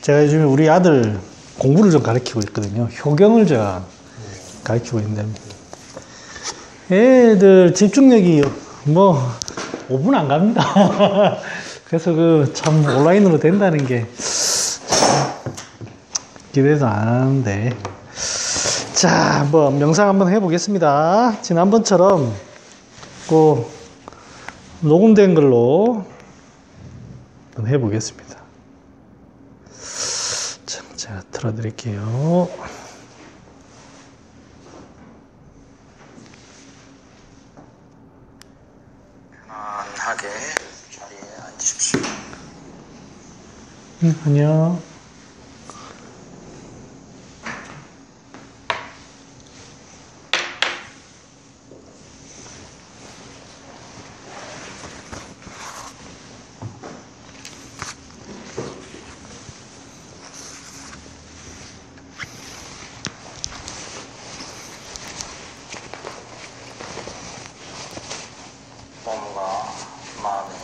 제가 요즘에 우리 아들 공부를 좀 가르치고 있거든요. 효경을 제가 가르치고 있는데, 애들 집중력이 뭐 5분 안 갑니다. 그래서 참 온라인으로 된다는 게 기대도 안 하는데. 자, 한번 명상 한번 해보겠습니다. 지난번처럼 녹음된 걸로 한번 해보겠습니다. 자, 제가 틀어드릴게요. 편안하게 자리에 앉으십시오. 안녕. 몸과 마음의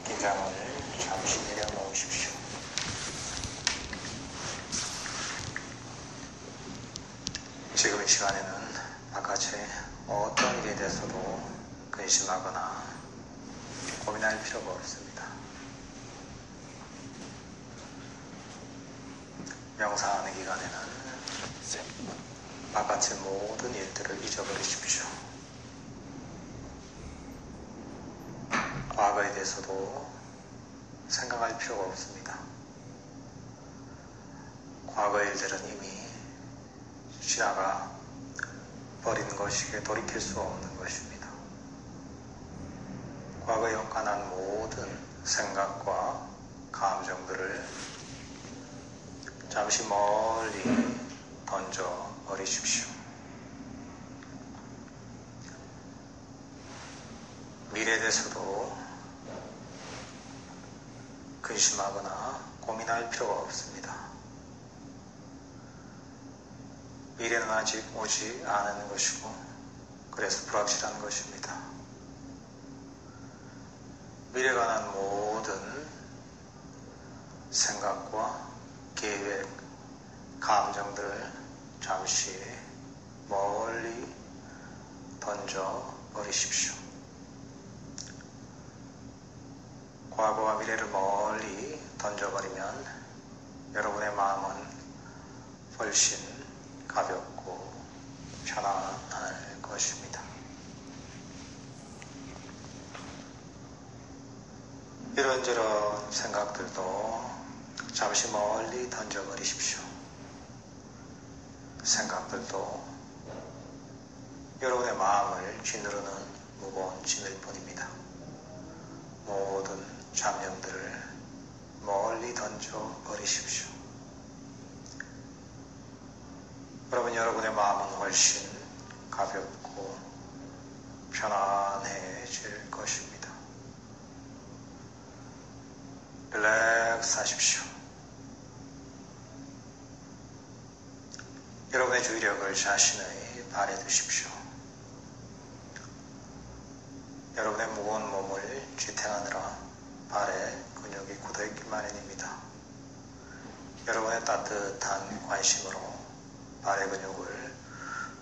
긴장을 잠시 내려놓으십시오. 지금 이 시간에는 바깥의 어떤 일에 대해서도 근심하거나 고민할 필요가 없습니다. 명상하는 기간에는 바깥의 모든 일들을 잊어버리십시오. 과거에 대해서도 생각할 필요가 없습니다. 과거의 일들은 이미 지나가 버리는 것이기에 돌이킬 수 없는 것입니다. 과거에 관한 모든 생각과 감정들을 잠시 멀리 던져 버리십시오. 미래에 대해서도 근심하거나 고민할 필요가 없습니다. 미래는 아직 오지 않은 것이고 그래서 불확실한 것입니다. 미래에 관한 모든 생각과 계획, 감정들을 잠시 멀리 던져 버리십시오. 과거와 미래를 멀리 던져버리면 여러분의 마음은 훨씬 가볍고 편안할 것입니다. 이런저런 생각들도 잠시 멀리 던져버리십시오. 생각들도 여러분의 마음을 쥐누르는 무거운 짐일 뿐입니다. 모든 잡념들을 멀리 던져버리십시오. 그러면 여러분의 마음은 훨씬 가볍고 편안해질 것입니다. 릴렉스 하십시오. 여러분의 주의력을 자신의 발에 두십시오. 여러분의 무거운 몸을 지탱하느라 발에 근육이 굳어있기 마련입니다. 여러분의 따뜻한 관심으로 발의 근육을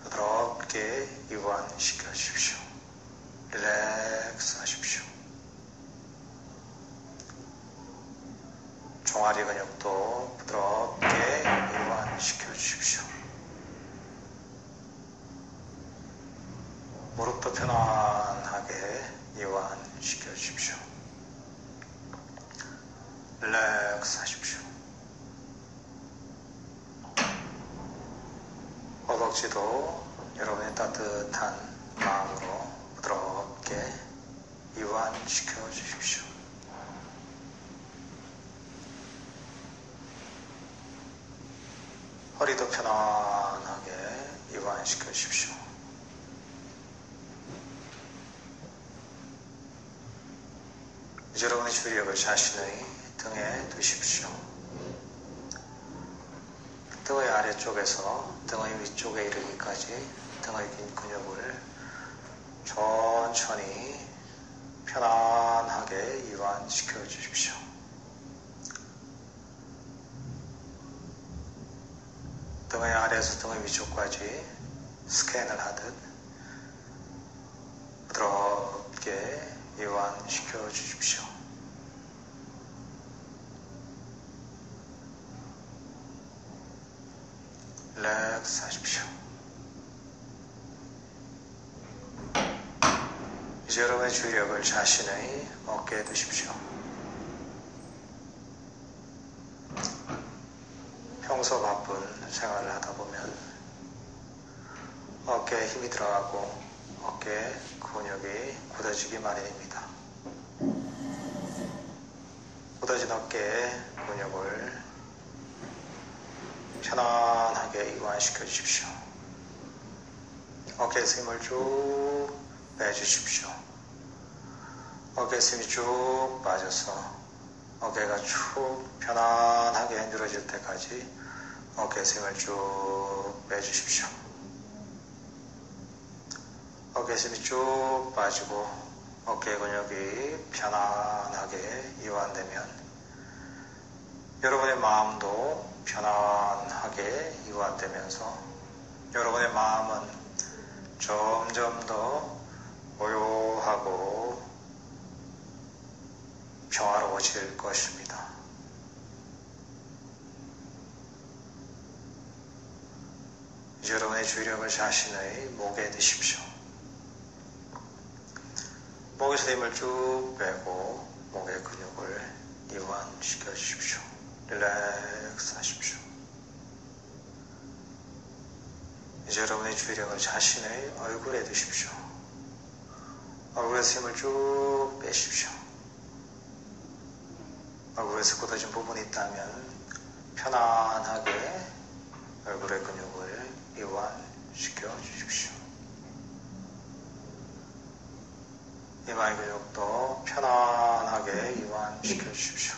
부드럽게 이완시켜 주십시오. 릴렉스 하십시오. 종아리 근육도 부드럽게 이완시켜 주십시오. 무릎도 편안하게 이완시켜 주십시오. 릴렉스 하십시오. 허벅지도 여러분의 따뜻한 마음으로 부드럽게 이완시켜 주십시오. 허리도 편안하게 이완시켜 주십시오. 이제 여러분의 주의력을 자신의 등에 두십시오. 등의 아래쪽에서 등의 위쪽에 이르기까지 등의 긴 근육을 천천히 편안하게 이완시켜 주십시오. 아래에서 등의 위쪽까지 스캔을 하듯 부드럽게 이완시켜 주십시오. 릴렉스 하십시오. 이제 여러분의 주의력을 자신의 어깨에 두십시오. 평소 바쁜 생활을 하다 보면 어깨에 힘이 들어가고 어깨 근육이 굳어지기 마련입니다. 굳어진 어깨의 근육을 편안하게 이완시켜 주십시오. 어깨에서 힘을 쭉 빼주십시오. 어깨에서 힘이 쭉 빠져서 어깨가 쭉 편안하게 늘어질 때까지 어깨에서 힘을 쭉 빼주십시오. 어깨에서 힘이 쭉 빠지고 어깨 근육이 편안하게 이완되면 여러분의 마음도 편안하게 이완되면서 여러분의 마음은 점점 더 고요하고 평화로워질 것입니다. 이제 여러분의 주의력을 자신의 목에 두십시오. 목에서 힘을 쭉 빼고 목의 근육을 이완시켜 주십시오. 릴렉스 하십시오. 이제 여러분의 주의력을 자신의 얼굴에 두십시오. 얼굴에서 힘을 쭉 빼십시오. 얼굴에서 굳어진 부분이 있다면 편안하게 얼굴의 근육을 이완시켜 주십시오. 이마의 근육도 편안하게 이완시켜 주십시오.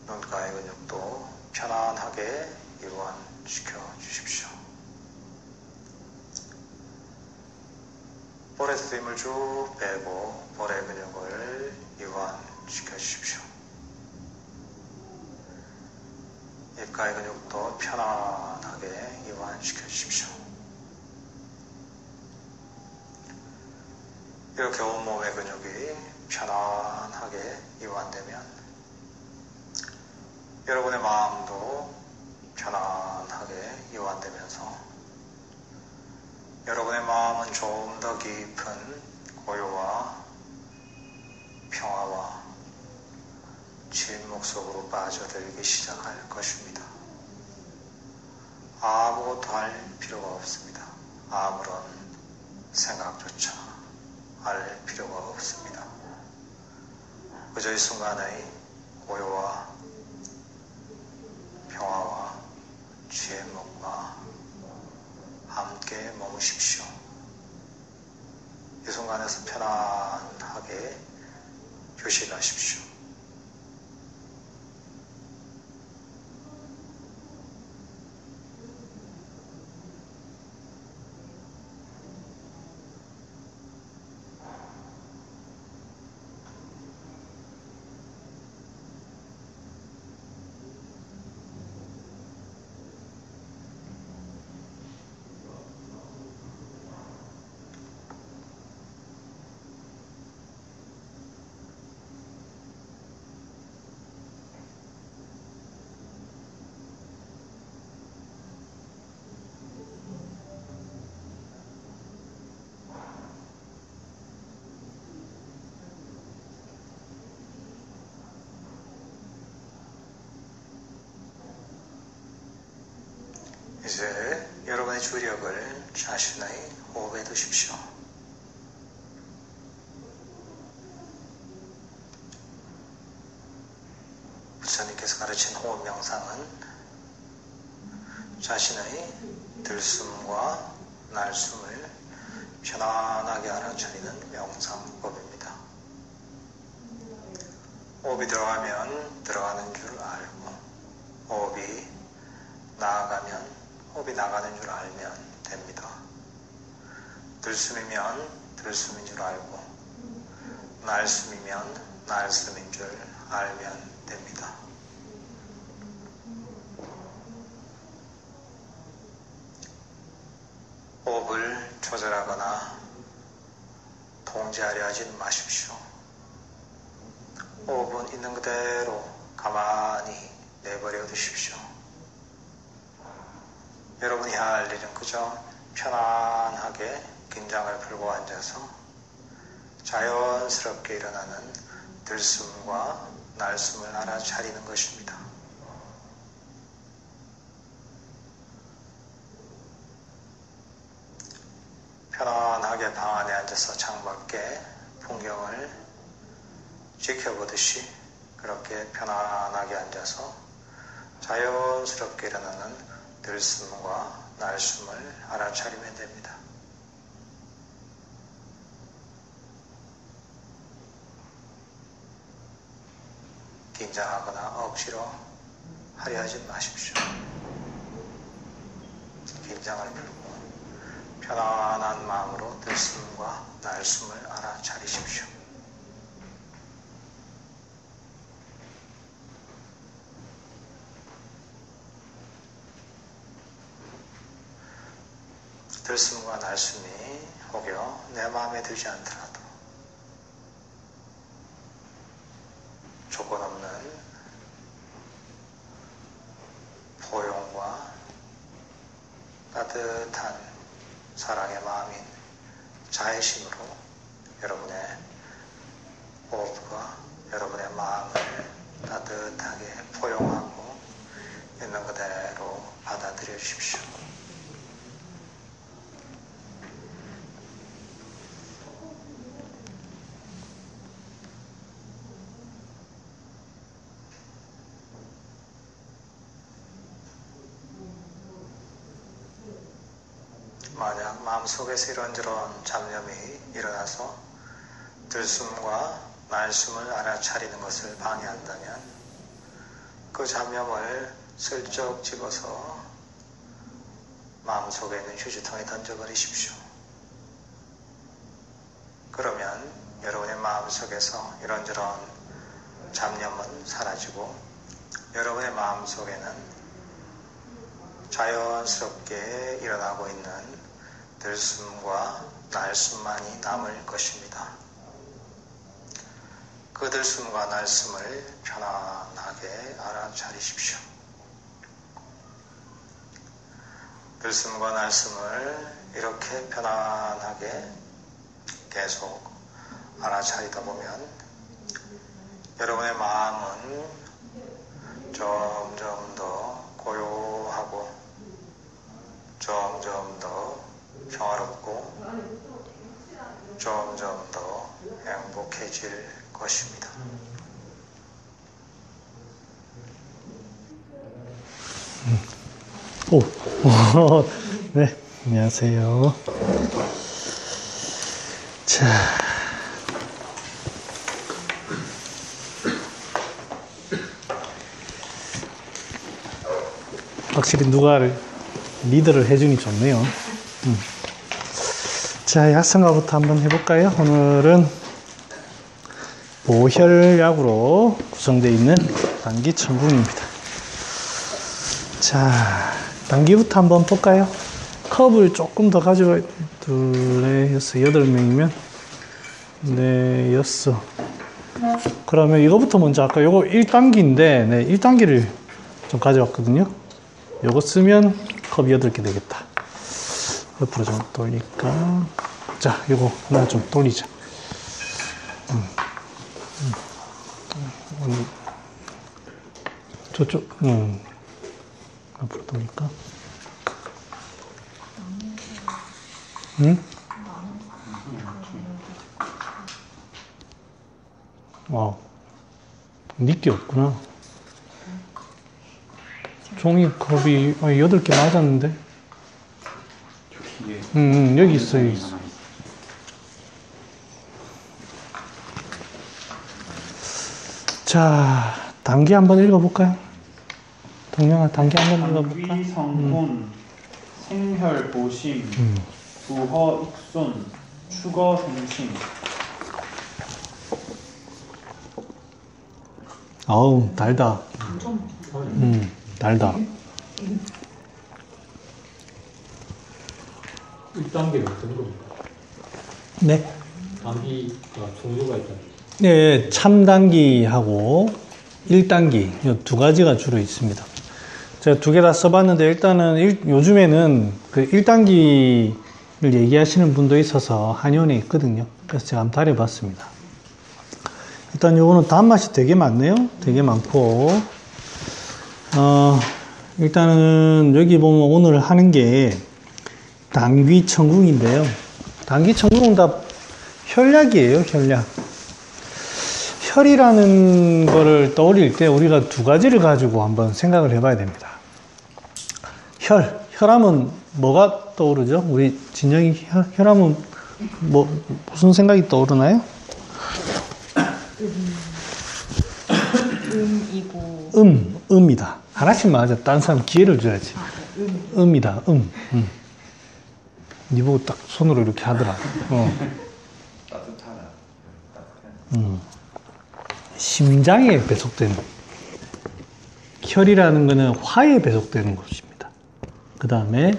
눈가의 근육도 편안하게 이완시켜 주십시오. 볼에서 힘을 쭉 빼고 볼의 근육을 이완시켜 주십시오. 입가의 근육도 편안하게 이완시켜 주십시오. 이렇게 온몸의 근육이 편안하게 이완되면 여러분의 마음도 편안하게 이완되면서 여러분의 마음은 좀 더 깊은 고요와 평화와 침묵 속으로 빠져들기 시작할 것입니다. 아무것도 할 필요가 없습니다. 아무런 생각조차 할 필요가 없습니다. 그저 이 순간의 고요와 평화와 침묵과 함께 머무십시오. 이 순간에서 편안하게 휴식하십시오. 이제 여러분의 주력을 자신의 호흡에 두십시오. 부처님께서 가르친 호흡 명상은 자신의 들숨과 날숨을 편안하게 알아차리는 명상법입니다. 호흡이 들어가면 들어가는 줄 알고, 호흡이 나아가면 호흡이 나가는 줄 알면 됩니다. 들숨이면 들숨인 줄 알고, 날숨이면 날숨인 줄 알면 됩니다. 조절하거나 통제하려 하지는 마십시오. 호흡은 있는 그대로 가만히 내버려 두십시오. 여러분이 할 일은 그저 편안하게 긴장을 풀고 앉아서 자연스럽게 일어나는 들숨과 날숨을 알아차리는 것입니다. 편안하게 방 안에 앉아서 창밖에 풍경을 지켜보듯이 그렇게 편안하게 앉아서 자연스럽게 일어나는 들숨과 날숨을 알아차리면 됩니다. 긴장하거나 억지로 하려 하지 마십시오. 긴장을 풀고 편안한 마음으로 들숨과 날숨을 알아차리십시오. 들숨과 날숨이 혹여 내 마음에 들지 않더라도 조건 없는 포용과 따뜻한 사랑의 마음인 자애심으로 여러분의 호흡과 여러분의 마음을 따뜻하게 포용하고 있는 그대로 받아들여 주십시오. 만약 마음속에서 이런저런 잡념이 일어나서 들숨과 날숨을 알아차리는 것을 방해한다면 그 잡념을 슬쩍 집어서 마음속에 있는 휴지통에 던져버리십시오. 그러면 여러분의 마음속에서 이런저런 잡념은 사라지고 여러분의 마음속에는 자연스럽게 일어나고 있는 들숨과 날숨만이 남을 것입니다. 그 들숨과 날숨을 편안하게 알아차리십시오. 들숨과 날숨을 이렇게 편안하게 계속 알아차리다 보면 여러분의 마음은 점점 더 고요하고 점점 더 평화롭고 점점 더 행복해질 것입니다. 네, 안녕하세요. 자, 확실히 누가 리드를 해주니 좋네요. 자, 약성가부터 한번 해볼까요? 오늘은 보혈약으로 구성되어 있는 당기 천궁입니다. 자, 당기부터 한번 볼까요? 컵을 조금 더 가져가, 둘, 넷, 여섯, 8명이면, 네, 여섯. 그러면 이거부터 먼저 할까요? 요거 1단기인데, 네, 1단기를 좀 가져왔거든요. 요거 쓰면 컵 8개 되겠다. 옆으로 좀 돌릴까? 자, 요거 하나 좀 돌리자. 저쪽, 앞으로 돌릴까? 응? 니께 없구나. 종이컵이 8개 맞았는데? 여기 있어, 여기 있어. 자, 단기 한번 읽어볼까요? 동영아, 단기 한번 읽어볼까? 당귀, 성분, 생혈, 보심, 부허, 익손, 추거, 생심. 아우, 달다. 달다. 일단 6단계는 어떤 겁니까? 네. 단기가 종류가 있다. 네, 참단기하고 1단기 이 두 가지가 주로 있습니다. 제가 두 개 다 써봤는데 일단은 요즘에는 그 1단기를 얘기하시는 분도 있어서 한의원에 있거든요. 그래서 제가 한번 다려봤습니다. 일단 요거는 단맛이 되게 많네요. 되게 많고 일단은 여기 보면 오늘 하는 게 당귀청궁인데요. 당귀청궁은 다 혈약이에요. 혈약. 혈이라는 거를 떠올릴 때 우리가 두 가지를 가지고 한번 생각을 해봐야 됩니다. 혈하면 뭐가 떠오르죠? 우리 진영이 혈하면 무슨 생각이 떠오르나요? 음이고. 음이다. 하나씩 맞아. 다른 사람 기회를 줘야지. 음이다. 니 보고 딱 손으로 이렇게 하더라. 심장에 배속되는 혈이라는 거는 화에 배속되는 것입니다. 그 다음에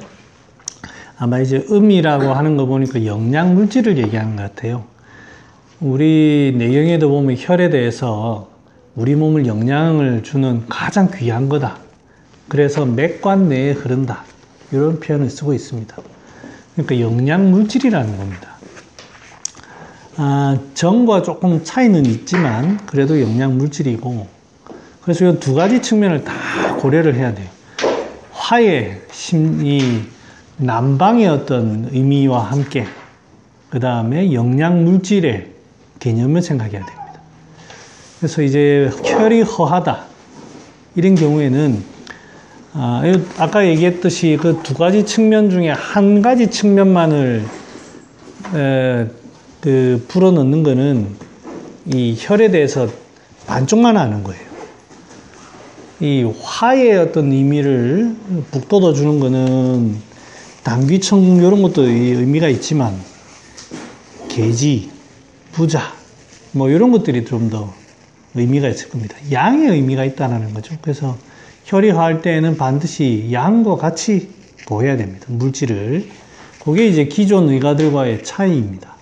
아마 이제 음이라고 하는 거 보니까 영양 물질을 얘기하는 것 같아요. 우리 내경에도 보면 혈에 대해서 우리 몸을 영양을 주는 가장 귀한 거다. 그래서 맥관 내에 흐른다. 이런 표현을 쓰고 있습니다. 그러니까 영양 물질이라는 겁니다. 정과 조금 차이는 있지만 그래도 영양 물질이고, 그래서 이 두 가지 측면을 다 고려를 해야 돼요. 화의 이 난방의 어떤 의미와 함께 그 다음에 영양 물질의 개념을 생각해야 됩니다. 그래서 이제 혈이 허하다 이런 경우에는 아까 얘기했듯이 그 두 가지 측면 중에 한 가지 측면만을 불어넣는 거는 이 혈에 대해서 반쪽만 아는 거예요. 이 화의 어떤 의미를 북돋워 주는 거는 당귀청궁 이런 것도 의미가 있지만 계지, 부자 뭐 이런 것들이 좀 더 의미가 있을 겁니다. 양의 의미가 있다는 거죠. 그래서 혈이 화할 때에는 반드시 양과 같이 보여야 됩니다. 물질을. 그게 이제 기존 의가들과의 차이입니다.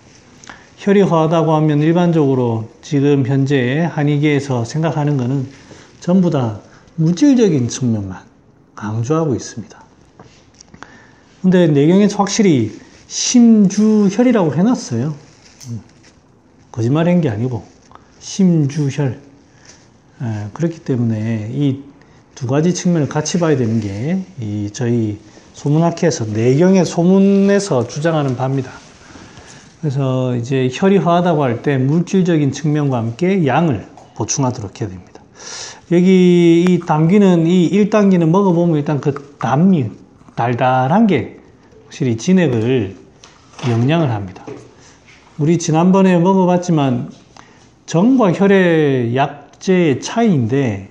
혈이 허하다고 하면 일반적으로 지금 현재 한의계에서 생각하는 거는 전부 다 물질적인 측면만 강조하고 있습니다. 근데 내경에서 확실히 심주혈이라고 해놨어요. 거짓말 한 게 아니고 심주혈. 그렇기 때문에 이 두 가지 측면을 같이 봐야 되는 게 이 저희 소문학회에서 내경의 소문에서 주장하는 바입니다. 그래서 이제 혈이 허하다고 할 때 물질적인 측면과 함께 양을 보충하도록 해야 됩니다. 여기 이 당귀는 이 1단기는 먹어보면 일단 그 단미, 달달한 게 확실히 진액을 영양을 합니다. 우리 지난번에 먹어봤지만 정과 혈의 약재의 차이인데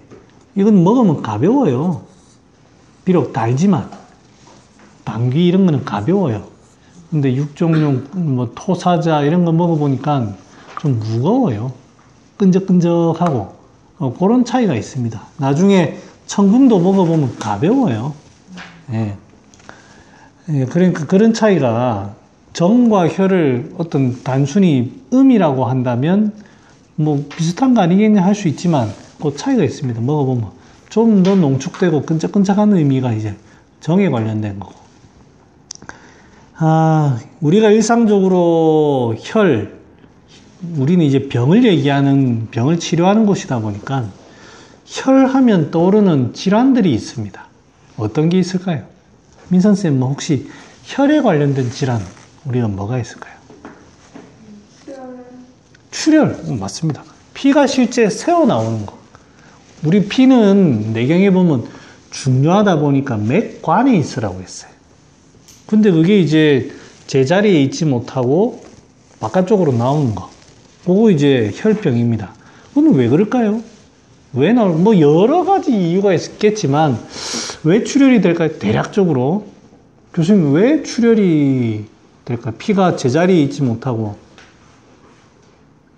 이건 먹으면 가벼워요. 비록 달지만 당귀 이런 거는 가벼워요. 근데 육종용 뭐 토사자 이런 거 먹어보니까 좀 무거워요. 끈적끈적하고 그런 차이가 있습니다. 나중에 청궁도 먹어보면 가벼워요. 예. 그러니까 그런 차이가 정과 혈을 어떤 단순히 음이라고 한다면 뭐 비슷한 거 아니겠냐 할 수 있지만 그 차이가 있습니다. 먹어보면 좀 더 농축되고 끈적끈적한 의미가 이제 정에 관련된 거고. 우리가 일상적으로 우리는 이제 병을 얘기하는, 병을 치료하는 곳이다 보니까 혈하면 떠오르는 질환들이 있습니다. 어떤 게 있을까요? 민선쌤, 뭐 혹시 혈에 관련된 질환, 우리가 뭐가 있을까요? 출혈, 맞습니다. 피가 실제 새어나오는 거. 우리 피는 내경에 보면 중요하다 보니까 맥관에 있으라고 했어요. 근데 그게 이제 제자리에 있지 못하고 바깥쪽으로 나오는 거. 그거 이제 혈병입니다. 그건 왜 그럴까요? 뭐 여러 가지 이유가 있겠지만 왜 출혈이 될까요? 대략적으로. 교수님, 왜 출혈이 될까요? 피가 제자리에 있지 못하고.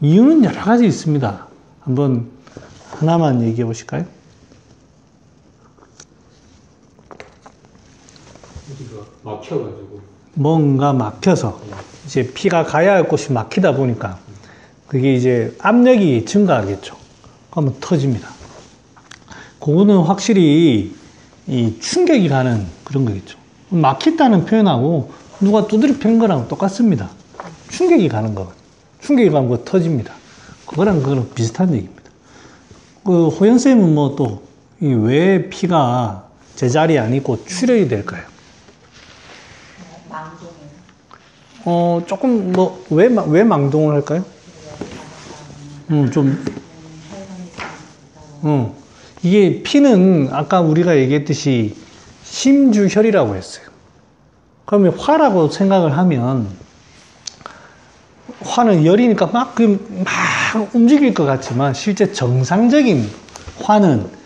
이유는 여러 가지 있습니다. 한번 하나만 얘기해 보실까요? 어디가 막혀가지고. 뭔가 막혀서 이제 피가 가야 할 곳이 막히다 보니까 그게 이제 압력이 증가하겠죠. 그러면 터집니다. 그거는 확실히 이 충격이 가는 그런 거겠죠. 막혔다는 표현하고 누가 두드려 팬 거랑 똑같습니다. 충격이 가는 거. 충격이 가면 뭐 터집니다. 그거랑 그거랑 비슷한 얘기입니다. 그 호연쌤은 뭐 또 왜 피가 제자리에 안 있고 출혈이 될까요? 망동이요. 조금 뭐 왜 망동을 할까요? 좀 이게 피는 아까 우리가 얘기했듯이 심주혈이라고 했어요. 그러면 화라고 생각을 하면 화는 열이니까 막 움직일 것 같지만 실제 정상적인 화는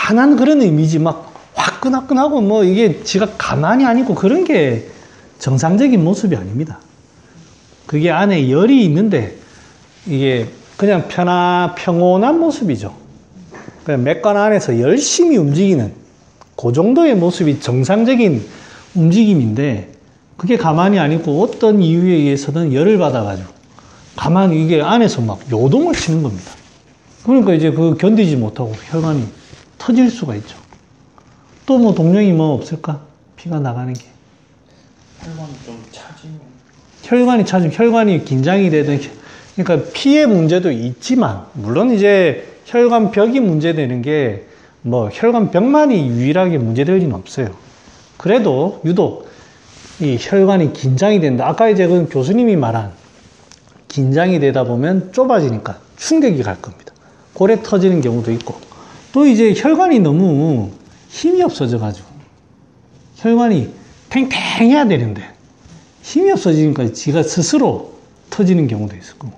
화난 그런 의미지 막 화끈화끈하고 뭐 이게 지가 가만히 안 있고 그런 게 정상적인 모습이 아닙니다. 그게 안에 열이 있는데 이게 그냥 평온한 모습이죠. 그냥 맥관 안에서 열심히 움직이는 그 정도의 모습이 정상적인 움직임인데 그게 가만히 안 있고 어떤 이유에 의해서는 열을 받아가지고 가만히 이게 안에서 막 요동을 치는 겁니다. 그러니까 이제 그 견디지 못하고 혈관이 터질 수가 있죠. 또 뭐 동력이 뭐 없을까? 피가 나가는 게. 혈관이 좀 차지면. 혈관이 차지면 혈관이 긴장이 되든 그러니까 피의 문제도 있지만 물론 이제 혈관벽이 문제되는 게 뭐 혈관벽만이 유일하게 문제될 리는 없어요. 그래도 유독 이 혈관이 긴장이 된다. 아까 이제 그 교수님이 말한 긴장이 되다 보면 좁아지니까 충격이 갈 겁니다. 고래 터지는 경우도 있고 또 이제 혈관이 너무 힘이 없어져 가지고 혈관이 탱탱해야 되는데 힘이 없어지니까 지가 스스로 터지는 경우도 있을 거고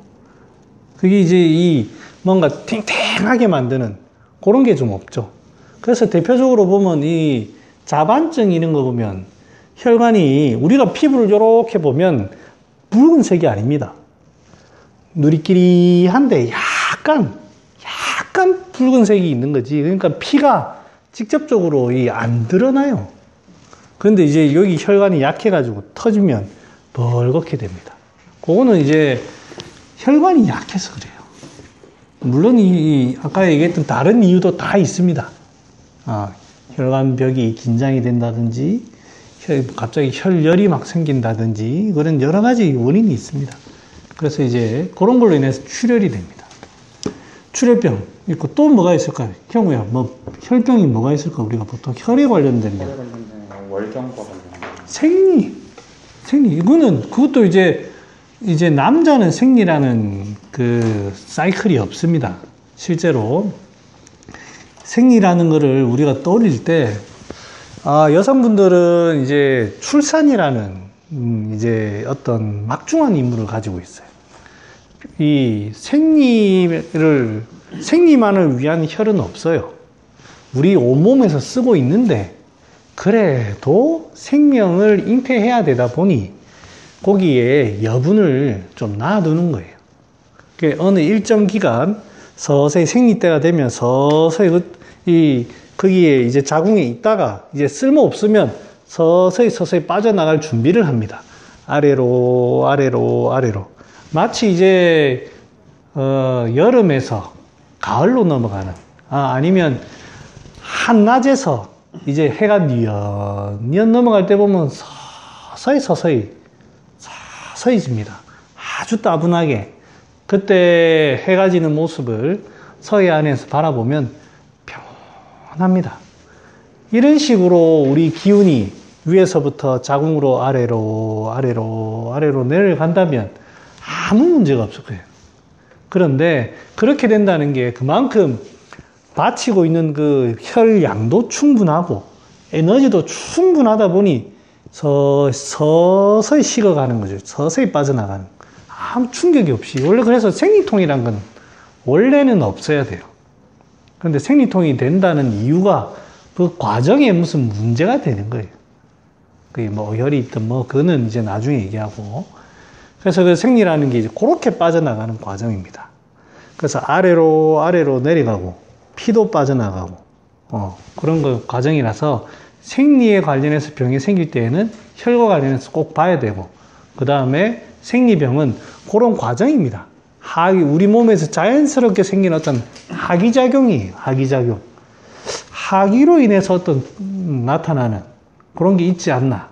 그게 이제 이 뭔가 탱탱하게 만드는 그런 게 좀 없죠. 그래서 대표적으로 보면 이 자반증 이런 거 보면 혈관이 우리가 피부를 이렇게 보면 붉은색이 아닙니다. 누리끼리한데 약간 붉은색이 있는 거지. 그러니까 피가 직접적으로 안 드러나요. 그런데 이제 여기 혈관이 약해가지고 터지면 벌겋게 됩니다. 그거는 이제 혈관이 약해서 그래요. 물론 아까 얘기했던 다른 이유도 다 있습니다. 혈관벽이 긴장이 된다든지 갑자기 혈열이 막 생긴다든지 그런 여러 가지 원인이 있습니다. 그래서 이제 그런 걸로 인해서 출혈이 됩니다. 출혈병 있고 또 뭐가 있을까요? 형우야, 뭐 혈병이 뭐가 있을까? 우리가 보통 혈에 관련된 거. 월경과 관련된. 생리. 이거는 그것도 이제 남자는 생리라는 그 사이클이 없습니다. 실제로 생리라는 거를 우리가 떠올릴 때 여성분들은 이제 출산이라는 이제 어떤 막중한 임무를 가지고 있어요. 이 생리만을 위한 혈은 없어요. 우리 온몸에서 쓰고 있는데 그래도 생명을 잉태해야 되다 보니 거기에 여분을 좀 놔두는 거예요. 어느 일정 기간 서서히 생리 때가 되면 서서히 거기에 이제 자궁에 있다가 이제 쓸모 없으면 서서히 빠져나갈 준비를 합니다. 아래로. 마치 이제 여름에서 가을로 넘어가는 아니면 한낮에서 이제 해가 뉘엿뉘엿 넘어갈 때 보면 서서히 집니다. 아주 따분하게 그때 해가 지는 모습을 서해안에서 바라보면 편합니다. 이런 식으로 우리 기운이 위에서부터 자궁으로 아래로 내려간다면 아무 문제가 없을 거예요. 그런데 그렇게 된다는 게 그만큼 바치고 있는 그 혈양도 충분하고 에너지도 충분하다 보니 서서히 식어가는 거죠. 서서히 빠져나가는. 아무 충격이 없이. 원래 그래서 생리통이란 건 원래는 없어야 돼요. 그런데 생리통이 된다는 이유가 그 과정에 무슨 문제가 되는 거예요. 그게 뭐 혈이 있든 뭐 그거는 이제 나중에 얘기하고. 그래서 그 생리라는 게 이제 그렇게 빠져나가는 과정입니다. 그래서 아래로 내려가고 피도 빠져나가고 그런 거 과정이라서 생리에 관련해서 병이 생길 때에는 혈과 관련해서 꼭 봐야 되고, 그 다음에 생리병은 그런 과정입니다. 우리 몸에서 자연스럽게 생긴 어떤 하기작용이에요. 하기작용. 하기로 인해서 어떤 나타나는 그런 게 있지 않나.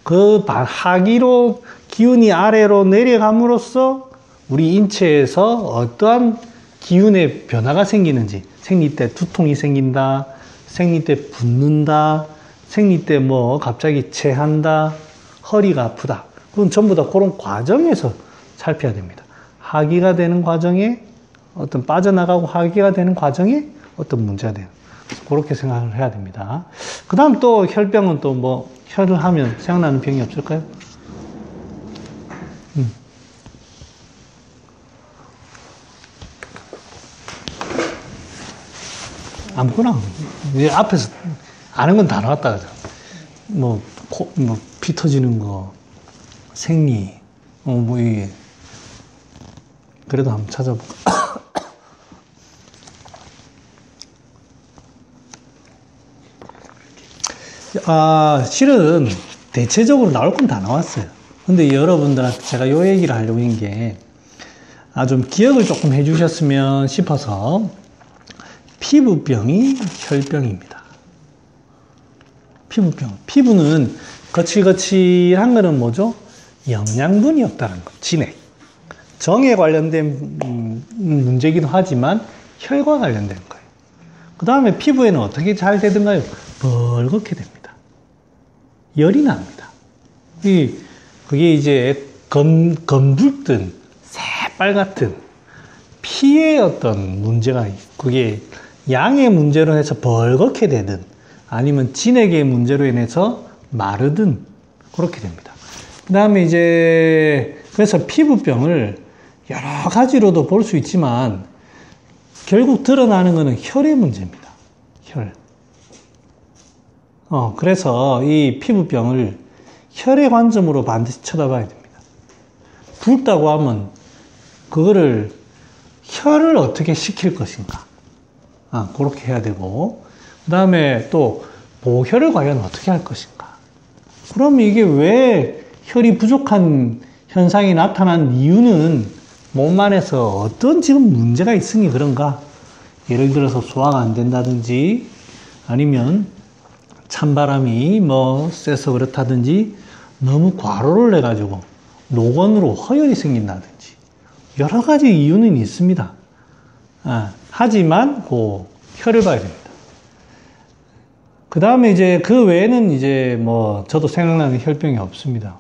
그 하기로 기운이 아래로 내려감으로써 우리 인체에서 어떠한 기운의 변화가 생기는지, 생리 때 두통이 생긴다, 생리 때 붓는다, 생리 때 뭐 갑자기 체한다, 허리가 아프다. 그건 전부 다 그런 과정에서 살펴야 됩니다. 하기가 되는 과정에 어떤 빠져나가고 하기가 되는 과정에 어떤 문제가 돼요. 그렇게 생각을 해야 됩니다. 그 다음 또 혈병은 또 뭐 혈을 하면 생각나는 병이 없을까요? 아무거나. 이제 앞에서 아는 건 다 나왔다. 그죠? 피 터지는 거, 생리, 이게. 그래도 한번 찾아볼까? 실은 대체적으로 나올 건 다 나왔어요. 근데 여러분들한테 제가 요 얘기를 하려고 한 게, 좀 기억을 조금 해주셨으면 싶어서, 피부병이 혈병입니다. 피부병. 피부는 거칠거칠한 거는 뭐죠? 영양분이 없다는 거. 진액. 정에 관련된 문제이기도 하지만 혈과 관련된 거예요. 그 다음에 피부에는 어떻게 잘 되던가요? 벌겋게 됩니다. 열이 납니다. 그게 이제 검붉든 새빨갛든 피의 어떤 문제가, 그게 양의 문제로 해서 벌겋게 되든 아니면 진액의 문제로 인해서 마르든 그렇게 됩니다. 그 다음에 이제 그래서 피부병을 여러 가지로도 볼 수 있지만 결국 드러나는 것은 혈의 문제입니다. 혈. 그래서 이 피부병을 혈의 관점으로 반드시 쳐다봐야 됩니다. 붓다고 하면 그거를 혈을 어떻게 식힐 것인가. 그렇게 해야 되고, 그 다음에 또 보혈을 과연 어떻게 할 것인가. 그럼 이게 왜 혈이 부족한 현상이 나타난 이유는 몸 안에서 어떤 지금 문제가 있으니 그런가? 예를 들어서 소화가 안 된다든지, 아니면 찬바람이 세서 그렇다든지, 너무 과로를 해가지고 노곤으로 허혈이 생긴다든지, 여러 가지 이유는 있습니다. 하지만 혈을 봐야 됩니다. 그 다음에 이제 그 외에는 이제 저도 생각나는 혈병이 없습니다.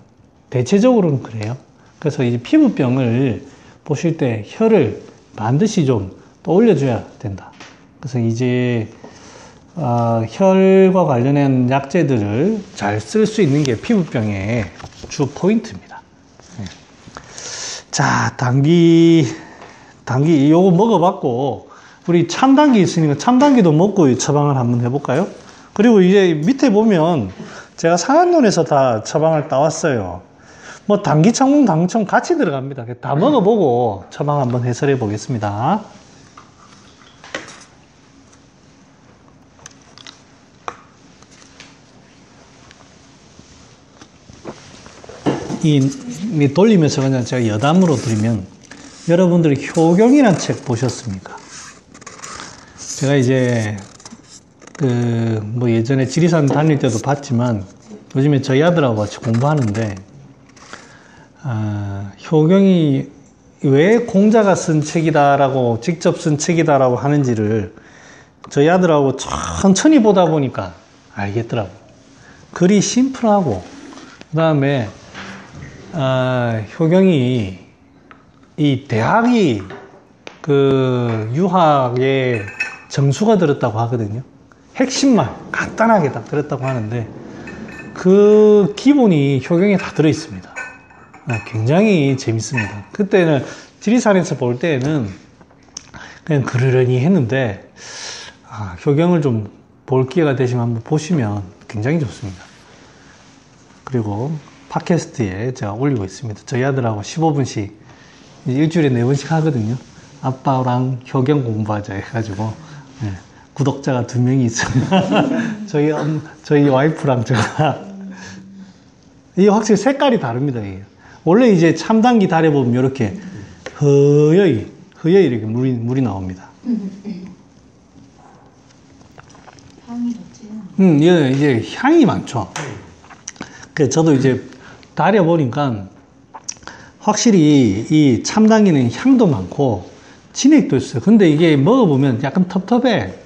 대체적으로는 그래요. 그래서 이제 피부병을 보실 때 혈을 반드시 좀 떠올려줘야 된다. 그래서 이제 혈과 관련된 약재들을 잘 쓸 수 있는 게 피부병의 주 포인트입니다. 자, 당귀 요거 먹어봤고, 우리 참당귀 있으니까 참당귀도 먹고 처방을 한번 해볼까요? 그리고 이제 밑에 보면 제가 상한론에서 다 처방을 따왔어요. 당귀, 청몽, 당청 같이 들어갑니다. 다 먹어보고 처방 한번 해설해 보겠습니다. 이 돌리면서 그냥 제가 여담으로 드리면, 여러분들이 효경이라는 책 보셨습니까? 제가 이제 예전에 지리산 다닐 때도 봤지만 요즘에 저희 아들하고 같이 공부하는데, 효경이 왜 공자가 쓴 책이다라고, 직접 쓴 책이다라고 하는지를 저희 아들하고 천천히 보다 보니까 알겠더라고요. 글이 심플하고, 그 다음에 효경이 이 대학이 유학에 정수가 들었다고 하거든요. 핵심만 간단하게 딱 들었다고 하는데 그 기본이 효경에 다 들어 있습니다. 굉장히 재밌습니다. 그때는 지리산에서 볼 때는 그냥 그러려니 했는데 효경을 좀 볼 기회가 되시면 한번 보시면 굉장히 좋습니다. 그리고 팟캐스트에 제가 올리고 있습니다. 저희 아들하고 15분씩 일주일에 4번씩 하거든요. 아빠랑 효경 공부하자 해가지고 구독자가 2명이 있습니다. 저희 와이프랑 제가. 이게 확실히 색깔이 다릅니다. 이게. 원래 이제 참당기 달여보면 이렇게 허여이 이렇게 물이 나옵니다. 향이 좋지. 이게 이제 향이 많죠. 그래서 저도 이제 달여보니까 확실히 이 참당기는 향도 많고 진액도 있어요. 근데 이게 먹어보면 약간 텁텁해.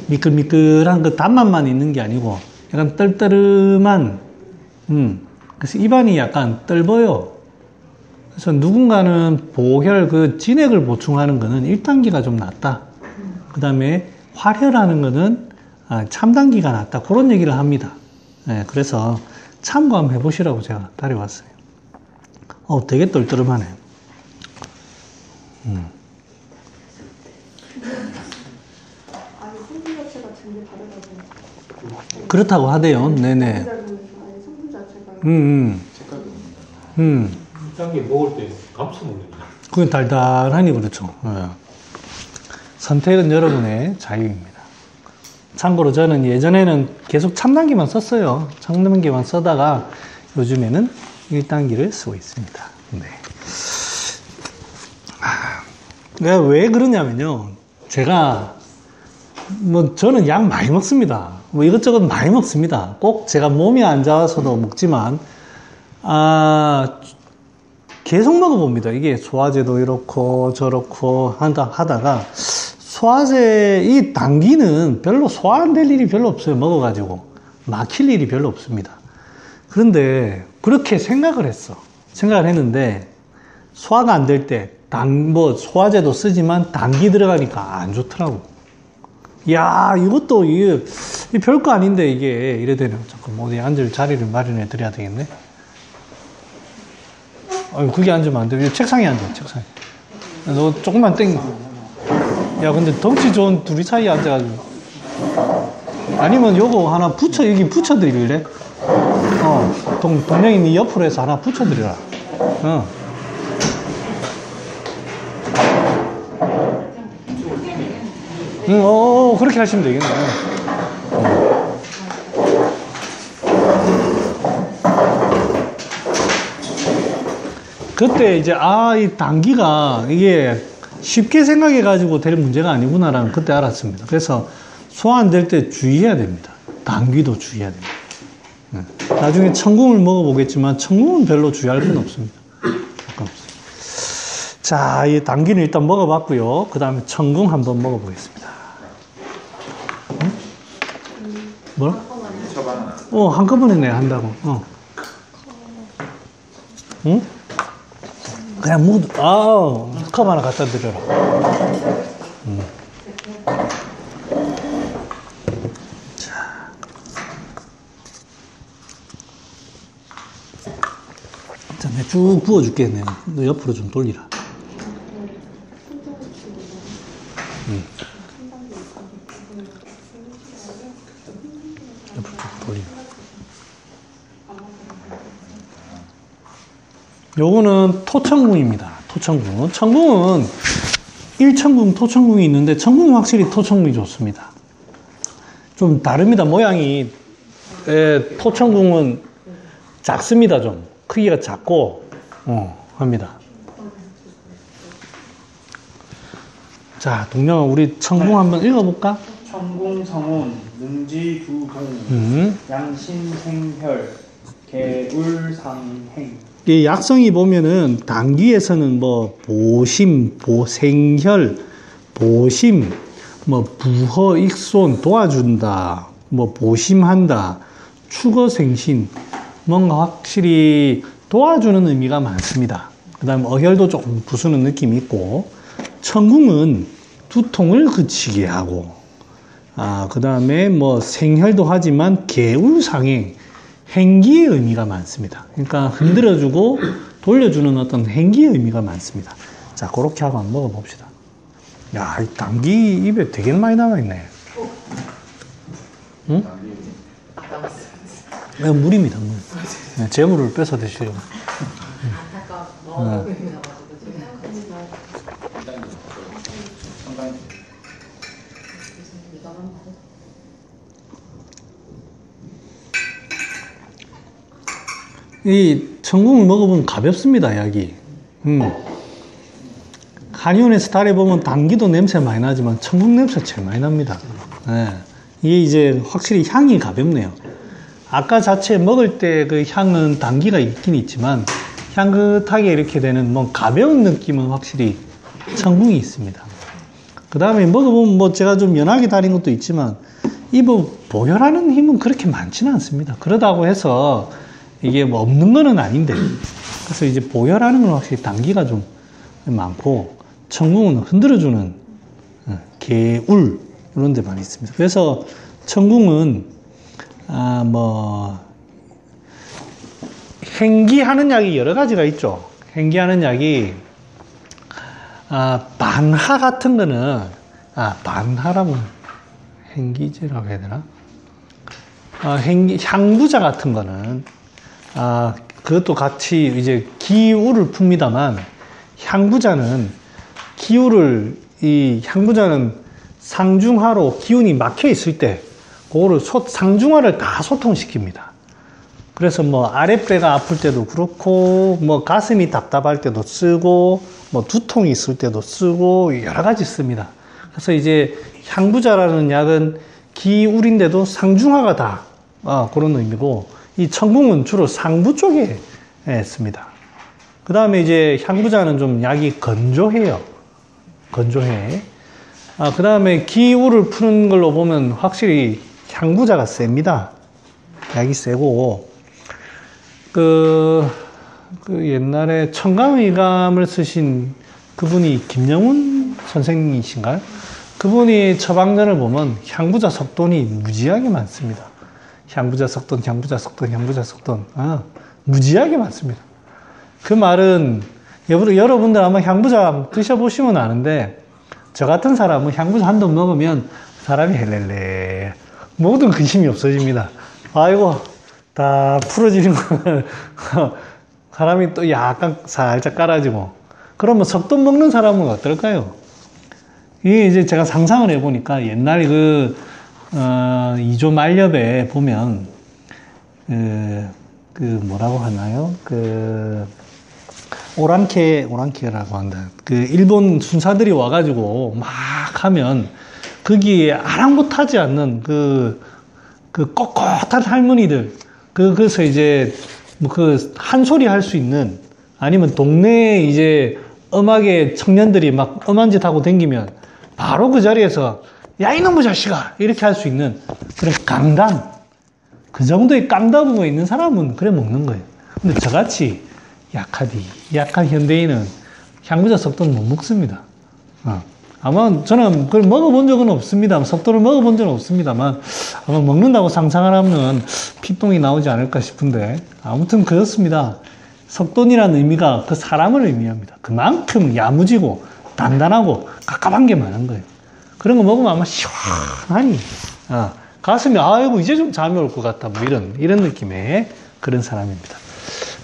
미끌미끌한 그 단맛만 있는 게 아니고 약간 떨떠름한, 그래서 입안이 약간 떫어요. 그래서 누군가는 보혈 그 진액을 보충하는 거는 1단계가 좀 낫다. 그 다음에 활혈하는 거는 참당기가 낫다. 그런 얘기를 합니다. 네, 그래서 참고 한번 해보시라고 제가 달여왔어요. 되게 떨떠름하네. 아니 성분 자체가 전혀 다르다고. 그렇다고 하대요. 네네. 아니 성분 자체가. 딴게 먹을 때 깜짝 놀랐네. 그건 달달하니 그렇죠. 예. 선택은 여러분의 자유입니다. 참고로 저는 예전에는 계속 참단기만 썼어요. 참단기만 쓰다가 요즘에는 1단기를 쓰고 있습니다. 네. 내가 왜 그러냐면요. 제가 저는 약 많이 먹습니다. 이것저것 많이 먹습니다. 꼭 제가 몸이 안 좋아서도 먹지만 계속 먹어봅니다. 이게 소화제도 이렇고 저렇고 하다가 소화제 이 당기는 별로 소화 안 될 일이 별로 없어요. 먹어가지고 막힐 일이 별로 없습니다. 그런데 그렇게 생각을 했는데 소화가 안 될 때 소화제도 쓰지만 당기 들어가니까 안 좋더라고. 야, 이것도 이게 별거 아닌데 이게 이래 되면 잠깐 어디 앉을 자리를 마련해 드려야 되겠네. 그게 앉으면 안 돼. 책상에 앉아, 책상에. 너 조금만 야, 근데 덩치 좋은 둘이 사이에 앉아가지고. 아니면 요거 하나 여기 붙여드릴래? 동명이 네 옆으로 해서 하나 붙여드려라. 그렇게 하시면 되겠네. 그때 이제 이 당기가 이게 쉽게 생각해가지고 될 문제가 아니구나라는 그때 알았습니다. 그래서 소화 안 될 때 주의해야 됩니다. 당기도 주의해야 됩니다. 나중에 천궁을 먹어보겠지만 천궁은 별로 주의할 건 없습니다. 자, 이 당기는 일단 먹어봤고요. 그 다음에 천궁 한번 먹어보겠습니다. 뭐라? 한꺼번에 내야 한다고. 응? 그냥 컵 하나 갖다 드려라. 자. 자, 내가 쭉 부어줄게. 너 옆으로 좀 돌리라. 옆으로 쭉 돌리라. 요거는 토천궁입니다. 토천궁. 천궁은 1천궁, 토천궁이 있는데 천궁은 확실히 토천궁이 좋습니다. 좀 다릅니다. 모양이. 토천궁은 작습니다. 좀 크기가 작고 합니다. 자, 동명아, 우리 천궁 한번 읽어볼까? 천궁성운 능지두동 양신생혈 개울상행. 이 약성이 보면은 당귀에서는 보심, 생혈, 보심, 부허, 익손 도와준다, 보심한다, 추거생신, 뭔가 확실히 도와주는 의미가 많습니다. 그 다음에 어혈도 조금 부수는 느낌이 있고, 천궁은 두통을 그치게 하고, 그 다음에 생혈도 하지만 개울상행, 행기의 의미가 많습니다. 그러니까 흔들어주고 돌려주는 어떤 행기의 의미가 많습니다. 자, 그렇게 하고 한번 먹어봅시다. 야, 이 당기 입에 되게 많이 남아있네. 응? 물입니다, 물. 네, 재물을 뺏어 드시려고. 이 천궁을 먹어보면 가볍습니다, 약이. 한의원에서 달해보면 당기도 냄새 많이 나지만 천궁 냄새 제일 많이 납니다. 예. 이게 이제 확실히 향이 가볍네요. 아까 자체 먹을 때 그 향은 당기가 있긴 있지만 향긋하게 이렇게 되는 뭐 가벼운 느낌은 확실히 천궁이 있습니다. 그 다음에 먹어보면 뭐 제가 좀 연하게 달인 것도 있지만 이 뭐 보혈하는 힘은 그렇게 많지는 않습니다. 그러다고 해서 이게 뭐 없는 거는 아닌데, 그래서 이제 보혈하는 건 확실히 당기가 좀 많고 천궁은 흔들어주는 개울 이런 데 많이 있습니다. 그래서 천궁은 뭐 행기하는 약이 여러 가지가 있죠. 행기하는 약이 반하 같은 거는 반하라면 행기제라고 해야 되나? 향부자 같은 거는 그것도 같이 이제 기울을 풉니다만 향부자는 이 향부자는 상중하로 기운이 막혀 있을 때 그거를 상중하를 다 소통시킵니다. 그래서 뭐 아랫배가 아플 때도 그렇고 뭐 가슴이 답답할 때도 쓰고 뭐 두통이 있을 때도 쓰고 여러 가지 씁니다. 그래서 이제 향부자라는 약은 기울인데도 상중하가 다 그런 의미고, 이 천궁은 주로 상부 쪽에 씁니다. 그 다음에 이제 향부자는 좀 약이 건조해요. 건조해. 그 다음에 기울을 푸는 걸로 보면 확실히 향부자가 셉니다. 약이 세고, 그 옛날에 청강의감을 쓰신 그분이 김영훈 선생님이신가요? 그분이 처방전을 보면 향부자 석돈이 무지하게 많습니다. 향부자 석돈, 향부자 석돈, 향부자 석돈. 무지하게 많습니다. 그 말은 여러분들 아마 향부자 드셔보시면 아는데, 저 같은 사람은 향부자 한 돈 먹으면 사람이 헬렐레 모든 근심이 없어집니다. 아이고 다 풀어지는 거 사람이 또 약간 살짝 깔아지고. 그러면 석돈 먹는 사람은 어떨까요? 이게 이제 제가 상상을 해보니까 옛날 이조 말렵에 보면 뭐라고 하나요? 오랑캐라고 한다. 일본 순사들이 와가지고 막 하면 거기에 아랑곳하지 않는 꼿꼿한 할머니들, 그래서 이제 한 소리 할 수 있는, 아니면 동네에 이제 엄하게 청년들이 막 엄한 짓 하고 댕기면 바로 그 자리에서 야 이놈의 자식아 이렇게 할 수 있는 그런 강단, 그 정도의 깡다부가 있는 사람은 그래 먹는 거예요. 근데 저같이 약한 현대인은 향부자 석돈 못 먹습니다. 아마 저는 그걸 먹어본 적은 없습니다. 석돈을 먹어본 적은 없습니다만 아마 먹는다고 상상을 하면 피똥이 나오지 않을까 싶은데, 아무튼 그렇습니다. 석돈이라는 의미가 그 사람을 의미합니다. 그만큼 야무지고 단단하고 깝깝한 게 많은 거예요. 그런 거 먹으면 아마 시원하니 가슴이 아이고 이제 좀 잠이 올 것 같다, 뭐 이런 느낌의 그런 사람입니다.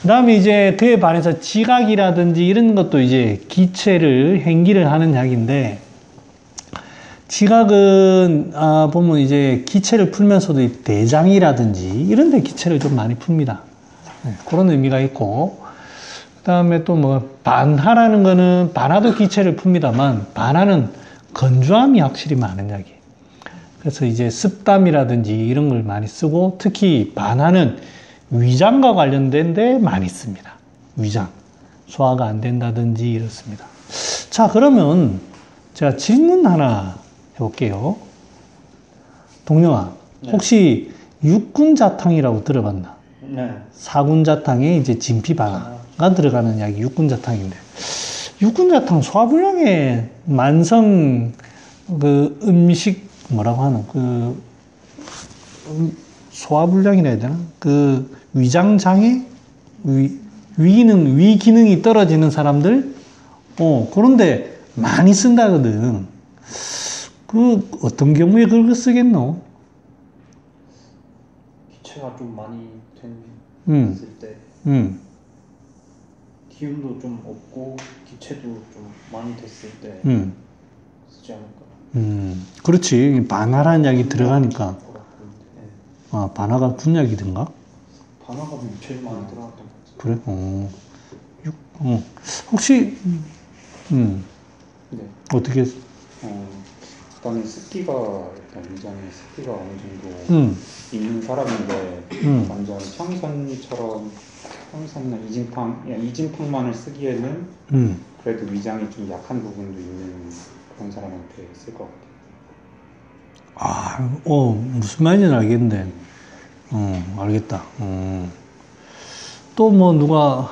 그 다음에 이제 그에 반해서 지각이라든지 이런 것도 이제 행기를 하는 약인데, 지각은 보면 이제 기체를 풀면서도 대장이라든지 이런 데 기체를 좀 많이 풉니다. 그런 의미가 있고, 그 다음에 또 뭐 반하라는 거는 반하도 기체를 풉니다만 반하는 건조함이 확실히 많은 약이에요. 그래서 이제 습담이라든지 이런 걸 많이 쓰고, 특히 반하는 위장과 관련된 데 많이 씁니다. 위장, 소화가 안 된다든지 이렇습니다. 자, 그러면 제가 질문 하나 해볼게요. 동영아, 혹시 육군자탕이라고 들어봤나? 네. 사군자탕에 이제 진피바가 들어가는 약이 육군자탕인데, 육군자탕 소화불량의 만성 음식 뭐라고 하나? 소화불량이라 해야 되나? 위장장애? 위 기능이 떨어지는 사람들? 그런데 많이 쓴다거든. 어떤 경우에 그걸 쓰겠노? 기체가 좀 많이 됐을 때 기운도 좀 없고 기체도 좀 많이 됐을 때 쓰지 않을까? 그렇지. 반화라는 약이 들어가니까. 것 같은데. 네. 아, 반화가 군약이든가? 반화가 제일 많이 들어갔던 것 같아요. 그래? 혹시, 네. 어떻게, 일단은 습기가 일단 위장에 습기가 어느 정도 있는 사람인데 완전 평상이나 이진탕만을 쓰기에는 그래도 위장이 좀 약한 부분도 있는 그런 사람한테 쓸 것 같아요. 무슨 말인지는 알겠는데. 알겠다. 또 뭐 누가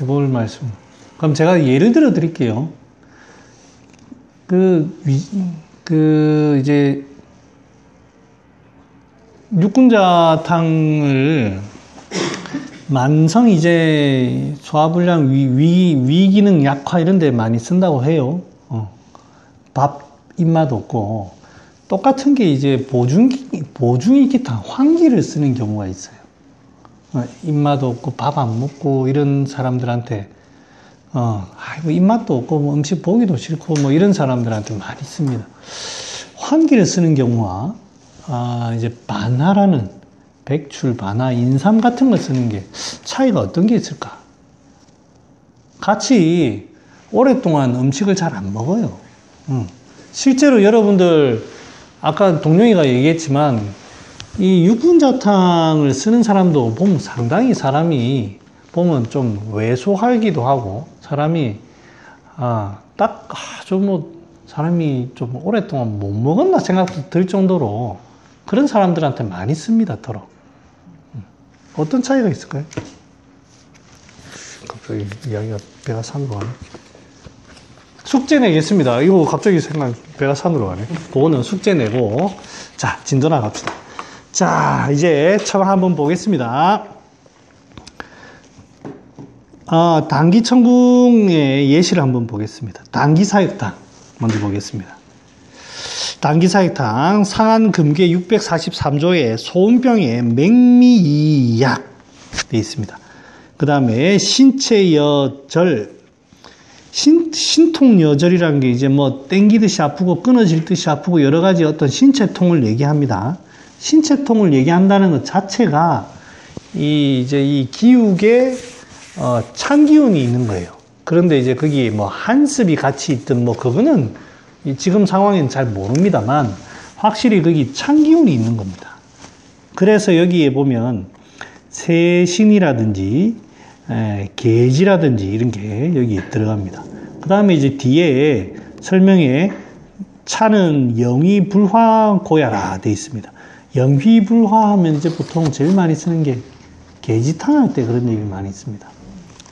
해볼 말씀. 그럼 제가 예를 들어 드릴게요. 이제, 육군자탕을 만성 이제 소화불량 위기능 약화 이런 데 많이 쓴다고 해요. 밥 입맛 없고 똑같은 게 이제 보중이 기타 환기를 쓰는 경우가 있어요. 입맛 없고 밥 안 먹고 이런 사람들한테 아이고 입맛도 없고 뭐 음식 보기도 싫고 뭐 이런 사람들한테 많이 씁니다. 환기를 쓰는 경우와 이제 반화라는 백출, 반화, 인삼 같은 걸 쓰는 게 차이가 어떤 게 있을까? 같이 오랫동안 음식을 잘 안 먹어요. 실제로 여러분들 아까 동룡이가 얘기했지만 이 육군자탕을 쓰는 사람도 보면 상당히 사람이 보면 좀 왜소하기도 하고 사람이 사람이 좀 오랫동안 못 먹었나 생각도 들 정도로 그런 사람들한테 많이 씁니다. 더러. 어떤 차이가 있을까요? 갑자기 이야기가 배가 산으로 가네. 숙제 내겠습니다. 이거 갑자기 배가 산으로 가네. 그거는 숙제 내고 자 진도 나갑시다. 자 이제 처방 한번 보겠습니다. 당기천궁의 예시를 한번 보겠습니다. 당기사육탕 먼저 보겠습니다. 당기사육탕 상한금계 643조에 소음병에 맹미이약 되어 있습니다. 그 다음에 신체여절 신통여절이라는 게 이제 뭐 땡기듯이 아프고 끊어질 듯이 아프고 여러 가지 어떤 신체통을 얘기합니다. 신체통을 얘기한다는 것 자체가 이 기욱에 찬 기운이 있는 거예요. 그런데 이제 거기 뭐 한습이 같이 있든 뭐 그거는 지금 상황에는 잘 모릅니다만 확실히 거기 찬 기운이 있는 겁니다. 그래서 여기에 보면 세신이라든지 계지라든지 이런 게 여기 들어갑니다. 그 다음에 이제 뒤에 설명에 차는 영휘불화고야라 되어 있습니다. 영휘불화하면 이제 보통 제일 많이 쓰는 게 계지탕 할 때 그런 얘기를 많이 씁니다.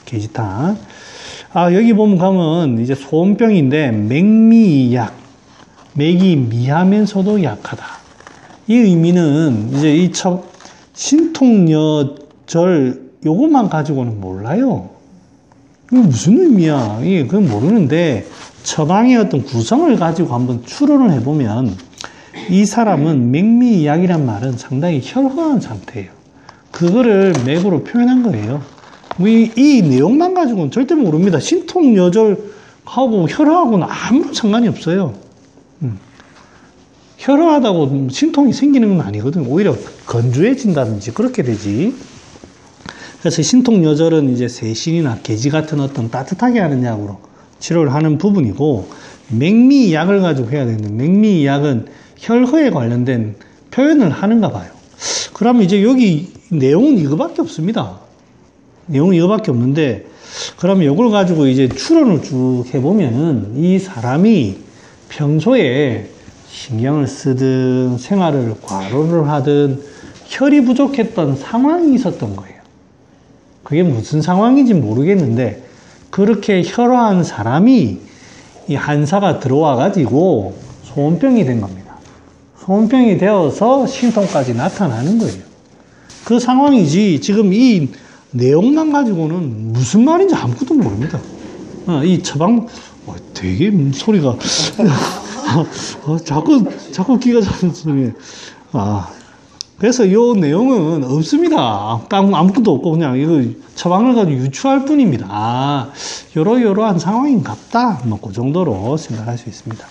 계지탕. 여기 가면 이제 소음병인데 맥미약, 맥이 미하면서도 약하다. 이 의미는 이제 이 신통여절 요것만 가지고는 몰라요. 이게 무슨 의미야? 그건 모르는데 처방의 어떤 구성을 가지고 한번 추론을 해보면 이 사람은 맥미약이란 말은 상당히 혈허한 상태예요. 그거를 맥으로 표현한 거예요. 이 내용만 가지고는 절대 모릅니다. 신통여절하고 혈허하고는 아무런 상관이 없어요. 혈허하다고 신통이 생기는 건 아니거든요. 오히려 건조해진다든지 그렇게 되지. 그래서 신통여절은 이제 세신이나 계지 같은 어떤 따뜻하게 하는 약으로 치료를 하는 부분이고, 맥미약을 가지고 해야 되는데, 맥미약은 혈허에 관련된 표현을 하는가 봐요. 그러면 이제 여기 내용은 이거밖에 없습니다. 내용은 이거밖에 없는데, 그러면 이걸 가지고 이제 추론을 쭉 해보면은 이 사람이 평소에 신경을 쓰든 생활을 과로를 하든 혈이 부족했던 상황이 있었던 거예요. 그게 무슨 상황인지 모르겠는데 그렇게 혈화한 사람이 이 한사가 들어와 가지고 소음병이 된 겁니다. 소음병이 되어서 신통까지 나타나는 거예요. 그 상황이지 지금 이 내용만 가지고는 무슨 말인지 아무것도 모릅니다. 이 처방 되게 소리가 자꾸 귀가 잡는 소리. 그래서 이 내용은 없습니다. 아무것도 없고 그냥 이거 처방을 가지고 유추할 뿐입니다. 요러한 상황인갑다. 뭐 그 정도로 생각할 수 있습니다.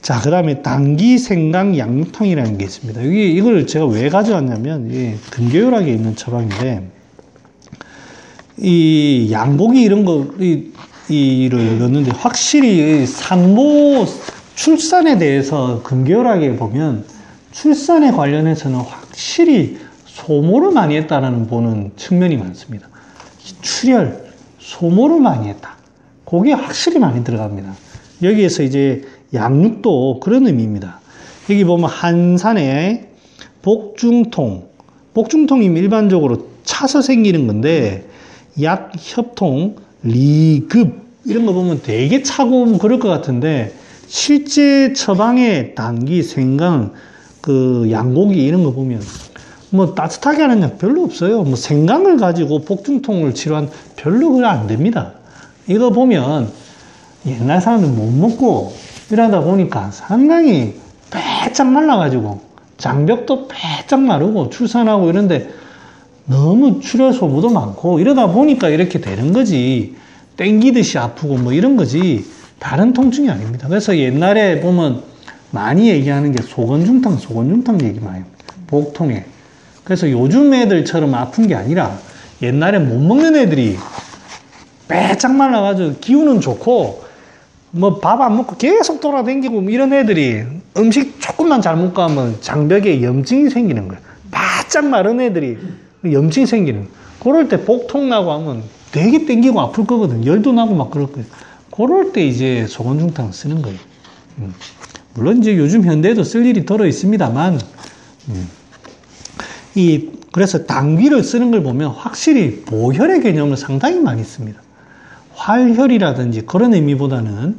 자, 그 다음에 당귀, 생강, 양육탕이라는 게 있습니다. 이걸 제가 왜 가져왔냐면, 등교율학에 있는 처방인데, 이 양고기 이런 이를 넣는데, 확실히 산모 출산에 대해서 근교율학에 보면, 출산에 관련해서는 확실히 소모를 많이 했다라는 보는 측면이 많습니다. 출혈, 소모를 많이 했다. 그게 확실히 많이 들어갑니다. 여기에서 이제 양육도 그런 의미입니다. 여기 보면 한산에 복중통, 복중통이 일반적으로 차서 생기는 건데 약, 협통, 리급 이런 거 보면 되게 차고 그럴 것 같은데 실제 처방에 당귀, 생강, 그 양고기 이런 거 보면 뭐 따뜻하게 하는 약 별로 없어요. 뭐 생강을 가지고 복중통을 치료한 별로 그래 안 됩니다. 이거 보면 옛날 사람들 못 먹고 이러다 보니까 상당히 빼짝 말라가지고 장벽도 빼짝 마르고 출산하고 이런데 너무 출혈 소모도 많고 이러다 보니까 이렇게 되는 거지. 땡기듯이 아프고 뭐 이런 거지 다른 통증이 아닙니다. 그래서 옛날에 보면 많이 얘기하는 게 소건중탕 얘기 많이 해요. 복통에. 그래서 요즘 애들처럼 아픈 게 아니라 옛날에 못 먹는 애들이 빼짝 말라가지고 기운은 좋고 뭐 밥 안 먹고 계속 돌아다니고 이런 애들이 음식 조금만 잘못 가면 장벽에 염증이 생기는 거예요. 바짝 마른 애들이 염증이 생기는 거예요. 그럴 때 복통 나고 하면 되게 땡기고 아플 거거든. 열도 나고 막 그럴 거예요. 그럴 때 이제 소건중탕 쓰는 거예요. 물론 이제 요즘 현대에도 쓸 일이 덜어 있습니다만 그래서 당귀를 쓰는 걸 보면 확실히 보혈의 개념을 상당히 많이 씁니다. 활혈이라든지 그런 의미보다는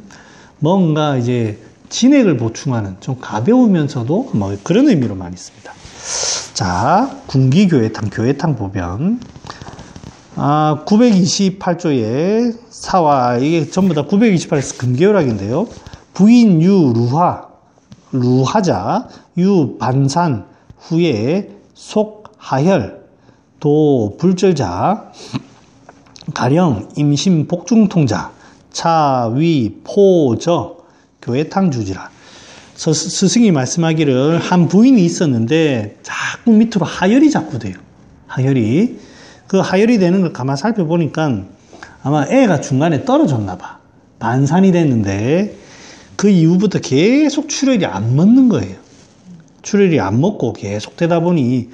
뭔가 이제 진액을 보충하는 좀 가벼우면서도 뭐 그런 의미로 많이 씁니다. 자, 군기교회탕 보면 928조에 사와 이게 전부 다 928에서 근계혈학인데요. 부인 유 루하자 유 반산 후에 속 하혈 도 불절자 가령 임신 복중통자 차위 포저 교회탕 주지라. 스승이 말씀하기를 한 부인이 있었는데 자꾸 밑으로 하혈이 자꾸 돼요. 하혈이 그 하혈이 되는 걸 가만 살펴보니까 아마 애가 중간에 떨어졌나 봐. 반산이 됐는데 그 이후부터 계속 출혈이 안 멎는 거예요. 출혈이 안 멎고 계속 되다 보니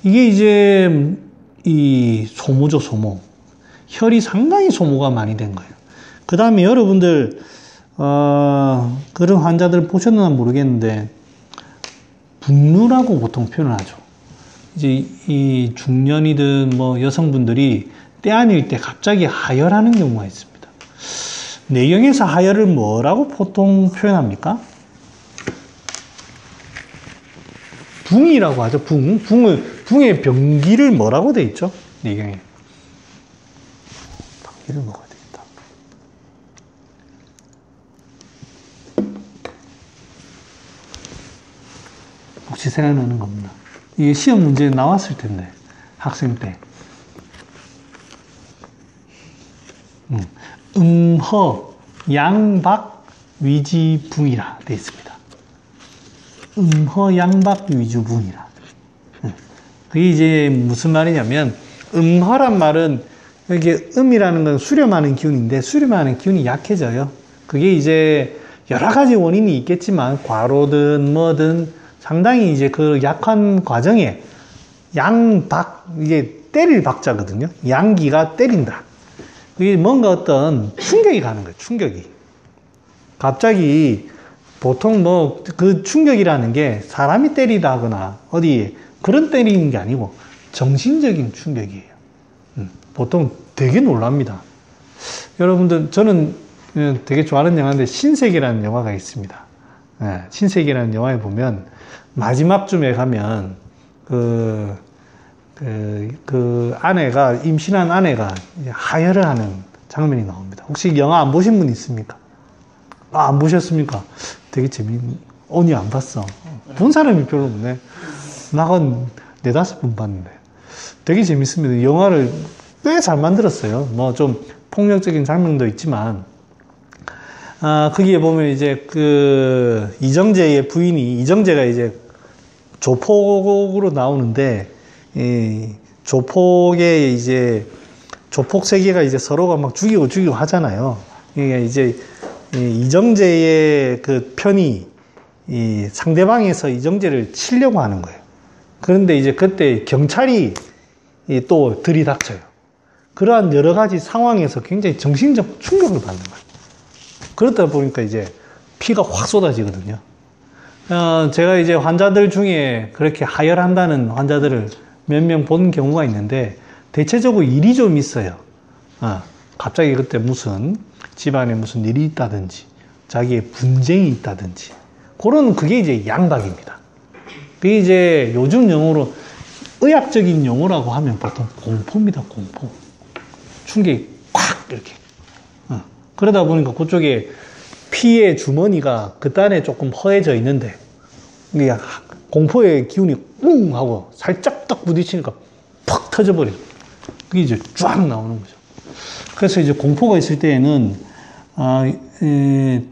이게 이제 이 소모죠, 소모. 혈이 상당히 소모가 많이 된 거예요. 그 다음에 여러분들 그런 환자들 보셨나 모르겠는데 분루라고 보통 표현하죠. 이제 이 중년이든 뭐 여성분들이 때 아닐 때 갑자기 하혈하는 경우가 있습니다. 내경에서 하혈을 뭐라고 보통 표현합니까? 붕이라고 하죠. 붕의 병기를 뭐라고 돼 있죠? 내경에. 당기를 먹어야 되겠다. 혹시 생각나는 거 없나? 이게 시험 문제에 나왔을 텐데, 학생 때. 음허, 양박, 위지붕이라 되어 있습니다. 음허, 양박, 위주붕이라. 그게 이제 무슨 말이냐면, 음허란 말은, 이게 음이라는 건 수렴하는 기운인데, 수렴하는 기운이 약해져요. 그게 이제 여러 가지 원인이 있겠지만, 과로든 뭐든 상당히 이제 그 약한 과정에 양박, 이게 때릴 박자거든요. 양기가 때린다. 그게 뭔가 어떤 충격이 가는 거예요. 충격이. 갑자기 보통 뭐 그 충격이라는 게 사람이 때리다거나 어디 그런 때리는 게 아니고 정신적인 충격이에요. 보통 되게 놀랍니다. 여러분들 저는 되게 좋아하는 영화인데 신세계라는 영화가 있습니다. 신세계라는 영화에 보면 마지막쯤에 가면 그 아내가 임신한 아내가 하혈을 하는 장면이 나옵니다. 혹시 영화 안 보신 분 있습니까? 안 보셨습니까? 되게 언니 안 봤어. 본 사람이 별로 없네. 나간 4-5번 봤는데 되게 재밌습니다. 영화를 꽤 잘 만들었어요. 뭐 좀 폭력적인 장면도 있지만 거기에 보면 이제 그 이정재의 부인이, 이정재가 이제 조폭으로 나오는데, 이 조폭의 이제, 조폭 세계가 이제 서로가 막 죽이고 하잖아요. 이게 이제, 이정재의 그 편이, 이 상대방에서 이정재를 치려고 하는 거예요. 그런데 이제 그때 경찰이 또 들이닥쳐요. 그러한 여러 가지 상황에서 굉장히 정신적 충격을 받는 거예요. 그러다 보니까 이제 피가 확 쏟아지거든요. 제가 이제 환자들 중에 그렇게 하혈한다는 환자들을 몇 명 본 경우가 있는데, 대체적으로 일이 좀 있어요. 갑자기 그때 무슨 집안에 무슨 일이 있다든지, 자기의 분쟁이 있다든지, 그게 이제 양박입니다. 그게 이제 요즘 용어로, 의학적인 용어라고 하면 보통 공포입니다, 공포. 충격이 콱, 이렇게. 그러다 보니까 그쪽에 피의 주머니가 그딴에 조금 허해져 있는데, 이게 공포의 기운이 웅! 하고 살짝 딱 부딪히니까 팍 터져버려요. 그게 이제 쫙 나오는 거죠. 그래서 이제 공포가 있을 때에는,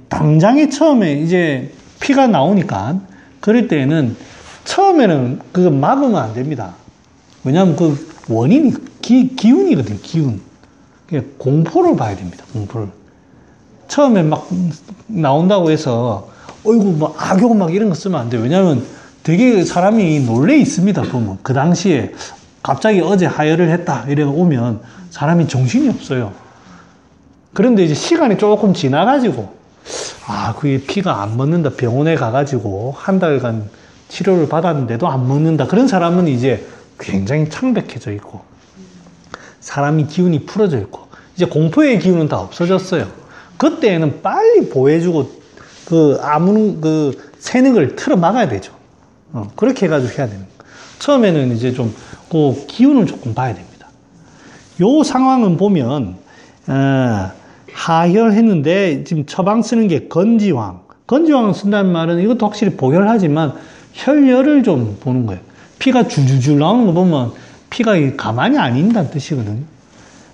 당장에 처음에 이제 피가 나오니까, 그럴 때에는 처음에는 그거 막으면 안 됩니다. 왜냐하면 그 원인이 기운이거든요, 기운. 공포를 봐야 됩니다, 공포를. 처음에 막 나온다고 해서, 어이구, 막 악용 막 이런 거 쓰면 안 돼요. 왜냐하면 되게 사람이 놀래 있습니다, 보면. 그 당시에 갑자기 어제 하혈을 했다, 이래 오면 사람이 정신이 없어요. 그런데 이제 시간이 조금 지나가지고, 그게 피가 안 멎는다. 병원에 가가지고 한 달간 치료를 받았는데도 안 멎는다. 그런 사람은 이제 굉장히 창백해져 있고, 사람이 기운이 풀어져 있고, 이제 공포의 기운은 다 없어졌어요. 그때는 빨리 보호해주고, 세능을 틀어 막아야 되죠. 그렇게 해가지고 해야 되는 거예요. 처음에는 이제 좀, 그 기운을 조금 봐야 됩니다. 요 상황은 보면, 하혈했는데, 지금 처방 쓰는 게 건지황. 건지황 쓴다는 말은 이것도 확실히 보혈하지만, 혈열을 좀 보는 거예요. 피가 줄줄줄 나오는 거 보면, 피가 가만히 안 있다는 뜻이거든요.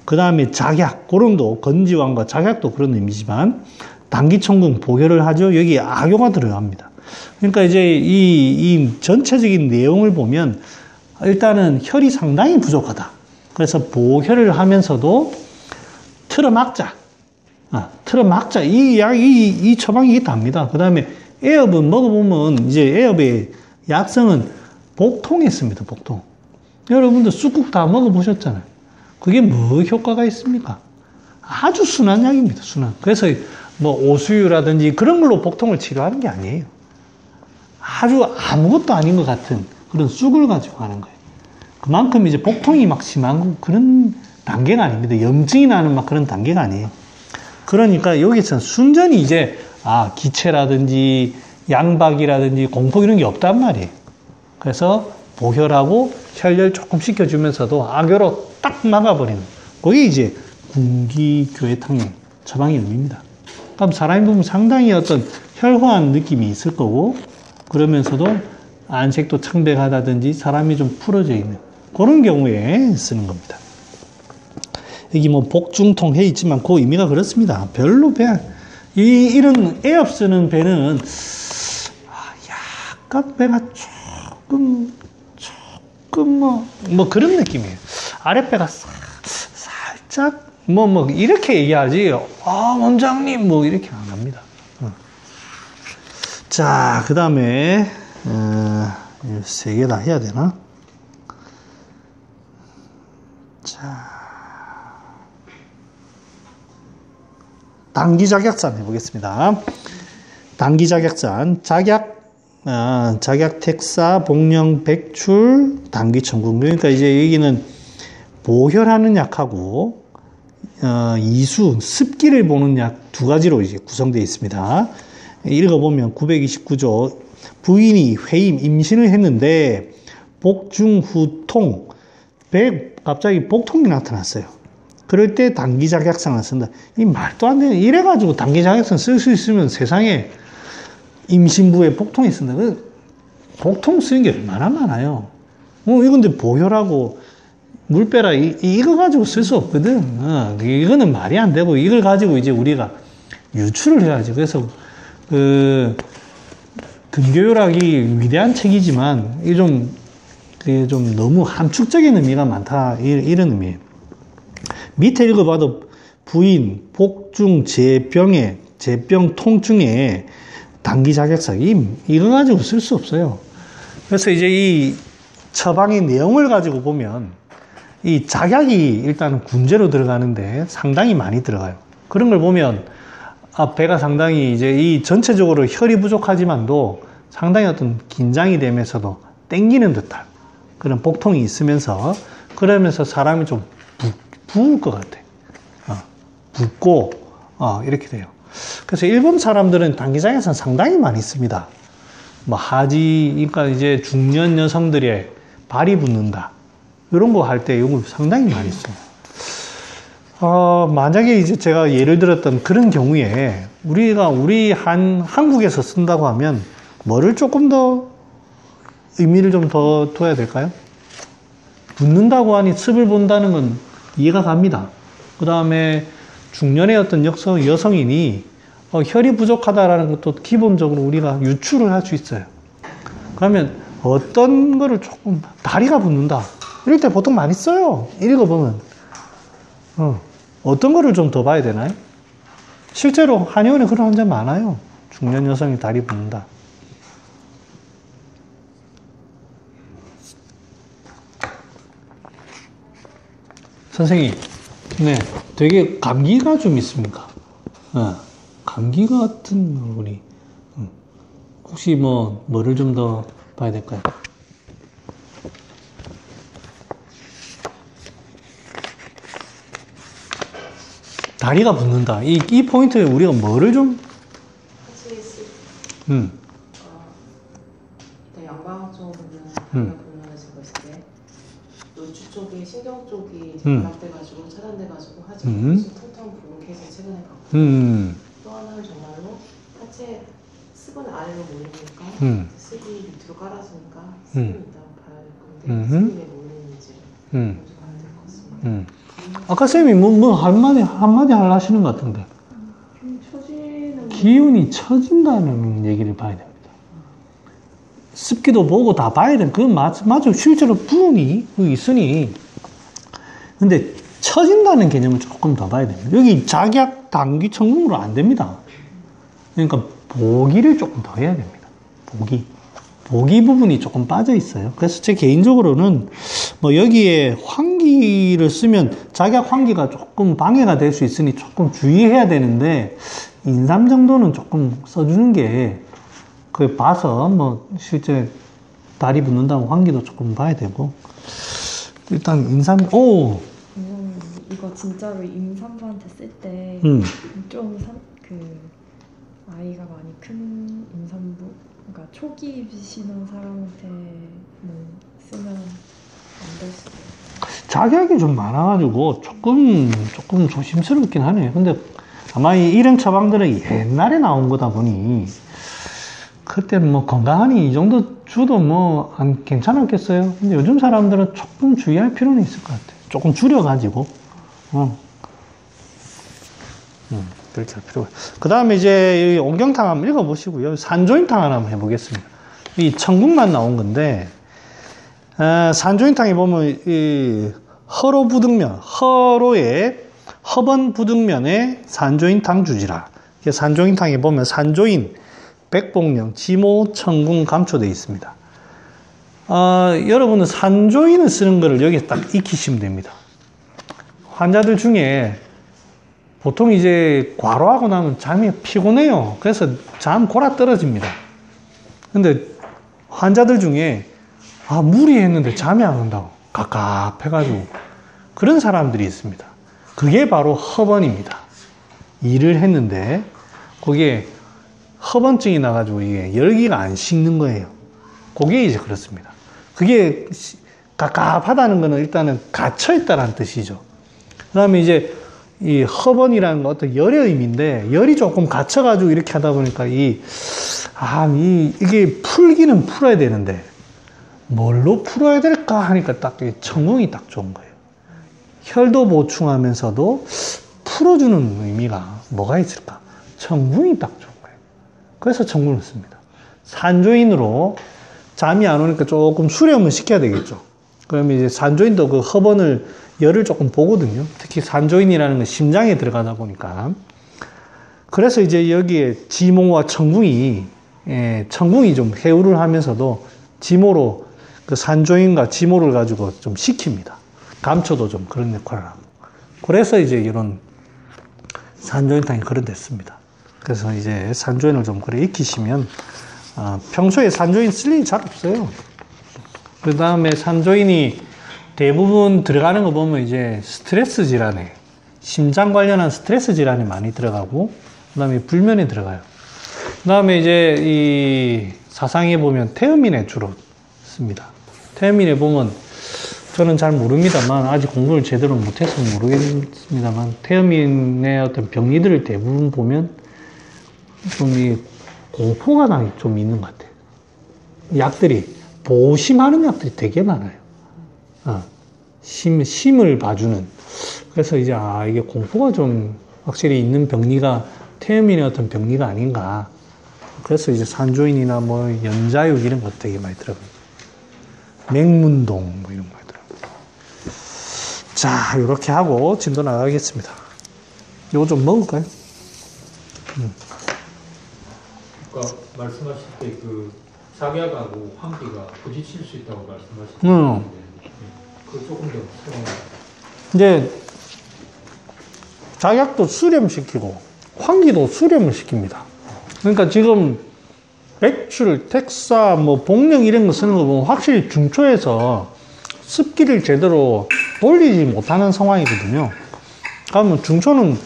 그 다음에 작약, 그런도 건지황과 작약도 그런 의미지만, 당기천궁 보혈을 하죠. 여기 악효가 들어갑니다. 그러니까 이제 이 전체적인 내용을 보면, 일단은 혈이 상당히 부족하다. 그래서 보혈을 하면서도 틀어막자. 틀어막자. 이 처방이 있답니다. 그 다음에 애엽은 먹어보면, 이제 애엽의 약성은 복통에 있습니다, 복통. 여러분들 쑥국 다 먹어보셨잖아요. 그게 뭐 효과가 있습니까? 아주 순한 약입니다, 순한. 그래서 뭐 오수유라든지 그런 걸로 복통을 치료하는 게 아니에요. 아주 아무것도 아닌 것 같은 그런 쑥을 가지고 하는 거예요. 그만큼 이제 복통이 막 심한 그런 단계가 아닙니다. 염증이 나는 막 그런 단계가 아니에요. 그러니까 여기서는 순전히 이제 기체라든지 양박이라든지 공포 이런 게 없단 말이에요. 그래서 보혈하고 혈열 조금 시켜주면서도 악효로 딱 막아버리는, 그게 이제 군기교회탕의 처방의 의미입니다. 그럼 사람이 보면 상당히 어떤 혈화한 느낌이 있을 거고, 그러면서도 안색도 창백하다든지 사람이 좀 풀어져 있는 그런 경우에 쓰는 겁니다. 여기 뭐 복중통 해 있지만 그 의미가 그렇습니다. 별로 이런 애엽 쓰는 배는 약간 배가 조금 뭐 그런 느낌이에요. 아랫배가 살짝 뭐 이렇게 얘기하지, 원장님 뭐 이렇게 안 합니다. 자, 그 다음에 세 개 다 해야 되나? 자, 당기작약산 해보겠습니다. 당기작약산, 작약택사, 복령, 백출, 당기천궁. 그러니까 이제 여기는 보혈하는 약하고 이수, 습기를 보는 약 두 가지로 이제 구성되어 있습니다. 읽어보면 929조, 부인이 회임, 임신을 했는데 복중후통, 갑자기 복통이 나타났어요. 그럴 때 당기작약상을 쓴다. 이 말도 안 되는, 이래가지고 당기작약상 쓸 수 있으면 세상에 임신부에 복통이 쓴다. 복통 쓰는 게 얼마나 많아요. 이건데 보혈하고 물 빼라, 이거 가지고 쓸 수 없거든. 이거는 말이 안 되고, 이걸 가지고 이제 우리가 유출을 해야지. 그래서 그 근교요락이 위대한 책이지만 이게 좀 너무 함축적인 의미가 많다 이런 의미예요. 밑에 읽어봐도 부인, 복중, 재병 통증에 단기 자격사 이거 가지고 쓸 수 없어요. 그래서 이제 이 처방의 내용을 가지고 보면 이 작약이 일단 군제로 들어가는데 상당히 많이 들어가요. 그런 걸 보면 배가 상당히 이제 이 전체적으로 혈이 부족하지만도 상당히 어떤 긴장이 되면서도 땡기는 듯한 그런 복통이 있으면서 그러면서 사람이 좀 부을 것 같아. 붓고 이렇게 돼요. 그래서 일본 사람들은 단기장에서는 상당히 많이 씁니다. 뭐 그러니까 이제 중년 여성들의 발이 붓는다 이런 거 할 때 이걸 상당히 많이 써요. 만약에 이제 제가 예를 들었던 그런 경우에 우리 한국에서 쓴다고 하면 뭐를 조금 더 의미를 좀 더 둬야 될까요? 붓는다고 하니 습을 본다는 건 이해가 갑니다. 그 다음에 중년의 어떤 여성인이 혈이 부족하다라는 것도 기본적으로 우리가 유추를 할 수 있어요. 그러면 어떤 거를 조금 다리가 붓는다 이럴 때 보통 많이 써요. 읽어보면 어떤 거를 좀 더 봐야 되나요? 실제로 한의원에 그런 환자 많아요. 중년 여성이 다리 붓는다. 선생님, 네, 되게 감기가 좀 있습니까? 감기 같은 얼굴이. 혹시 뭐를 좀 더 봐야 될까요? 다리가 붓는다. 이 포인트에 우리가 뭐를 좀? 일단 양방적으로는 다리가 불면해서 봤을 때 요추 쪽이 신경 쪽이 결합돼가지고 차단돼가지고 하지만 텅텅 부은 케이스 최근에 봤고 또 하나는 정말로 하체 습은 아래로 몰리니까 습이 밑으로 깔아주니까 습이 있다고 봐야 될 건데 습이 왜 몰리는지 먼저 봐야 될 것 같습니다. 아까 쌤이 한마디 하시는 것 같은데. 기운이 처진다는 얘기를 봐야 됩니다. 습기도 보고 다 봐야 돼. 그건 맞아. 실제로 부은이 있으니. 근데 처진다는 개념을 조금 더 봐야 됩니다. 여기 작약, 당귀, 청궁으로 안 됩니다. 그러니까 보기를 조금 더 해야 됩니다. 보기 부분이 조금 빠져 있어요. 그래서 제 개인적으로는 여기에 환기를 쓰면 작약 환기가 조금 방해가 될 수 있으니 조금 주의해야 되는데 인삼 정도는 조금 써주는 게 그 봐서 실제 다리 붓는다고 환기도 조금 봐야 되고 일단 인삼 이거 진짜로 임산부한테 쓸 때 좀 아이가 많이 큰 임산부 그러니까 초기 임신한 사람한테는 쓰면 안 될 수도 있어요. 작약이 좀 많아가지고 조금 조심스럽긴 하네요. 근데 아마 이런 처방들은 옛날에 나온 거다 보니 그때 건강하니 이 정도 줘도 괜찮았겠어요. 근데 요즘 사람들은 조금 주의할 필요는 있을 것 같아요. 조금 줄여가지고 그렇게 할 필요가. 그 다음에 이제 옹경탕 한번 읽어보시고요. 산조인탕 하나 한번 해보겠습니다. 이 청국만 나온 건데 산조인탕에 보면 이 허로의 허번 부등면에 산조인탕 주지라. 산조인탕에 보면 산조인, 백봉령, 지모, 청궁, 감초되어 있습니다. 여러분은 산조인을 쓰는 거를 여기에 딱 익히시면 됩니다. 환자들 중에 보통 이제 과로하고 나면 잠이 피곤해요. 그래서 잠 골아 떨어집니다. 근데 환자들 중에 무리했는데 잠이 안 온다고 갑갑해가지고 그런 사람들이 있습니다. 그게 바로 허번입니다. 일을 했는데 거기에 허번증이 나가지고 이게 열기가 안 식는 거예요. 그게 이제 그렇습니다. 그게 갑갑하다는 거는 일단은 갇혀있다는 뜻이죠. 그 다음에 이제 이 허번이라는 건 어떤 열의 의미인데 열이 조금 갇혀가지고 이렇게 하다 보니까 이게 풀기는 풀어야 되는데 뭘로 풀어야 될까 하니까 딱 청궁이 딱 좋은 거예요. 혈도 보충하면서도 풀어주는 의미가 뭐가 있을까? 청궁이 딱 좋은 거예요. 그래서 청궁을 씁니다. 산조인으로 잠이 안 오니까 조금 수렴을 시켜야 되겠죠. 그러면 이제 산조인도 그 허번을 열을 조금 보거든요. 특히 산조인이라는 건 심장에 들어가다 보니까. 그래서 이제 여기에 지모와 청궁이, 청궁이 좀 해우를 하면서도 지모로 그 산조인과 지모를 가지고 좀 식힙니다. 감초도 좀 그런 역할을 하고. 그래서 이제 이런 산조인탕이 그런 됐습니다. 그래서 이제 산조인을 좀 그래 익히시면, 평소에 산조인 쓸 일이 잘 없어요. 그 다음에 산조인이 대부분 들어가는 거 보면 이제 스트레스 질환에, 심장 관련한 스트레스 질환에 많이 들어가고, 그 다음에 불면에 들어가요. 그 다음에 이제 이 사상에 보면 태음인에 주로 씁니다. 태음인에 보면 저는 잘 모릅니다만, 아직 공부를 제대로 못해서 모르겠습니다만, 태음인의 어떤 병리들을 대부분 보면 좀 이 공포가 좀 있는 것 같아요. 약들이, 보심하는 약들이 되게 많아요. 심을 봐주는. 그래서 이제, 이게 공포가 좀 확실히 있는 병리가 태음인의 어떤 병리가 아닌가. 그래서 이제 산조인이나 뭐 연자육 이런 것 되게 많이 들어가요. 맹문동 뭐 이런 거 들어가요. 자, 이렇게 하고 진도 나가겠습니다. 이거 좀 먹을까요? 아까 말씀하실 때 그 작약하고 환기가 부딪힐 수 있다고 말씀하셨는데 그 조금 더 설명해. 이제 작약도 수렴시키고 환기도 수렴을 시킵니다. 그러니까 지금 백출, 택사, 뭐 복령 이런 거 쓰는 거 보면 확실히 중초에서 습기를 제대로 돌리지 못하는 상황이거든요. 그러면 중초는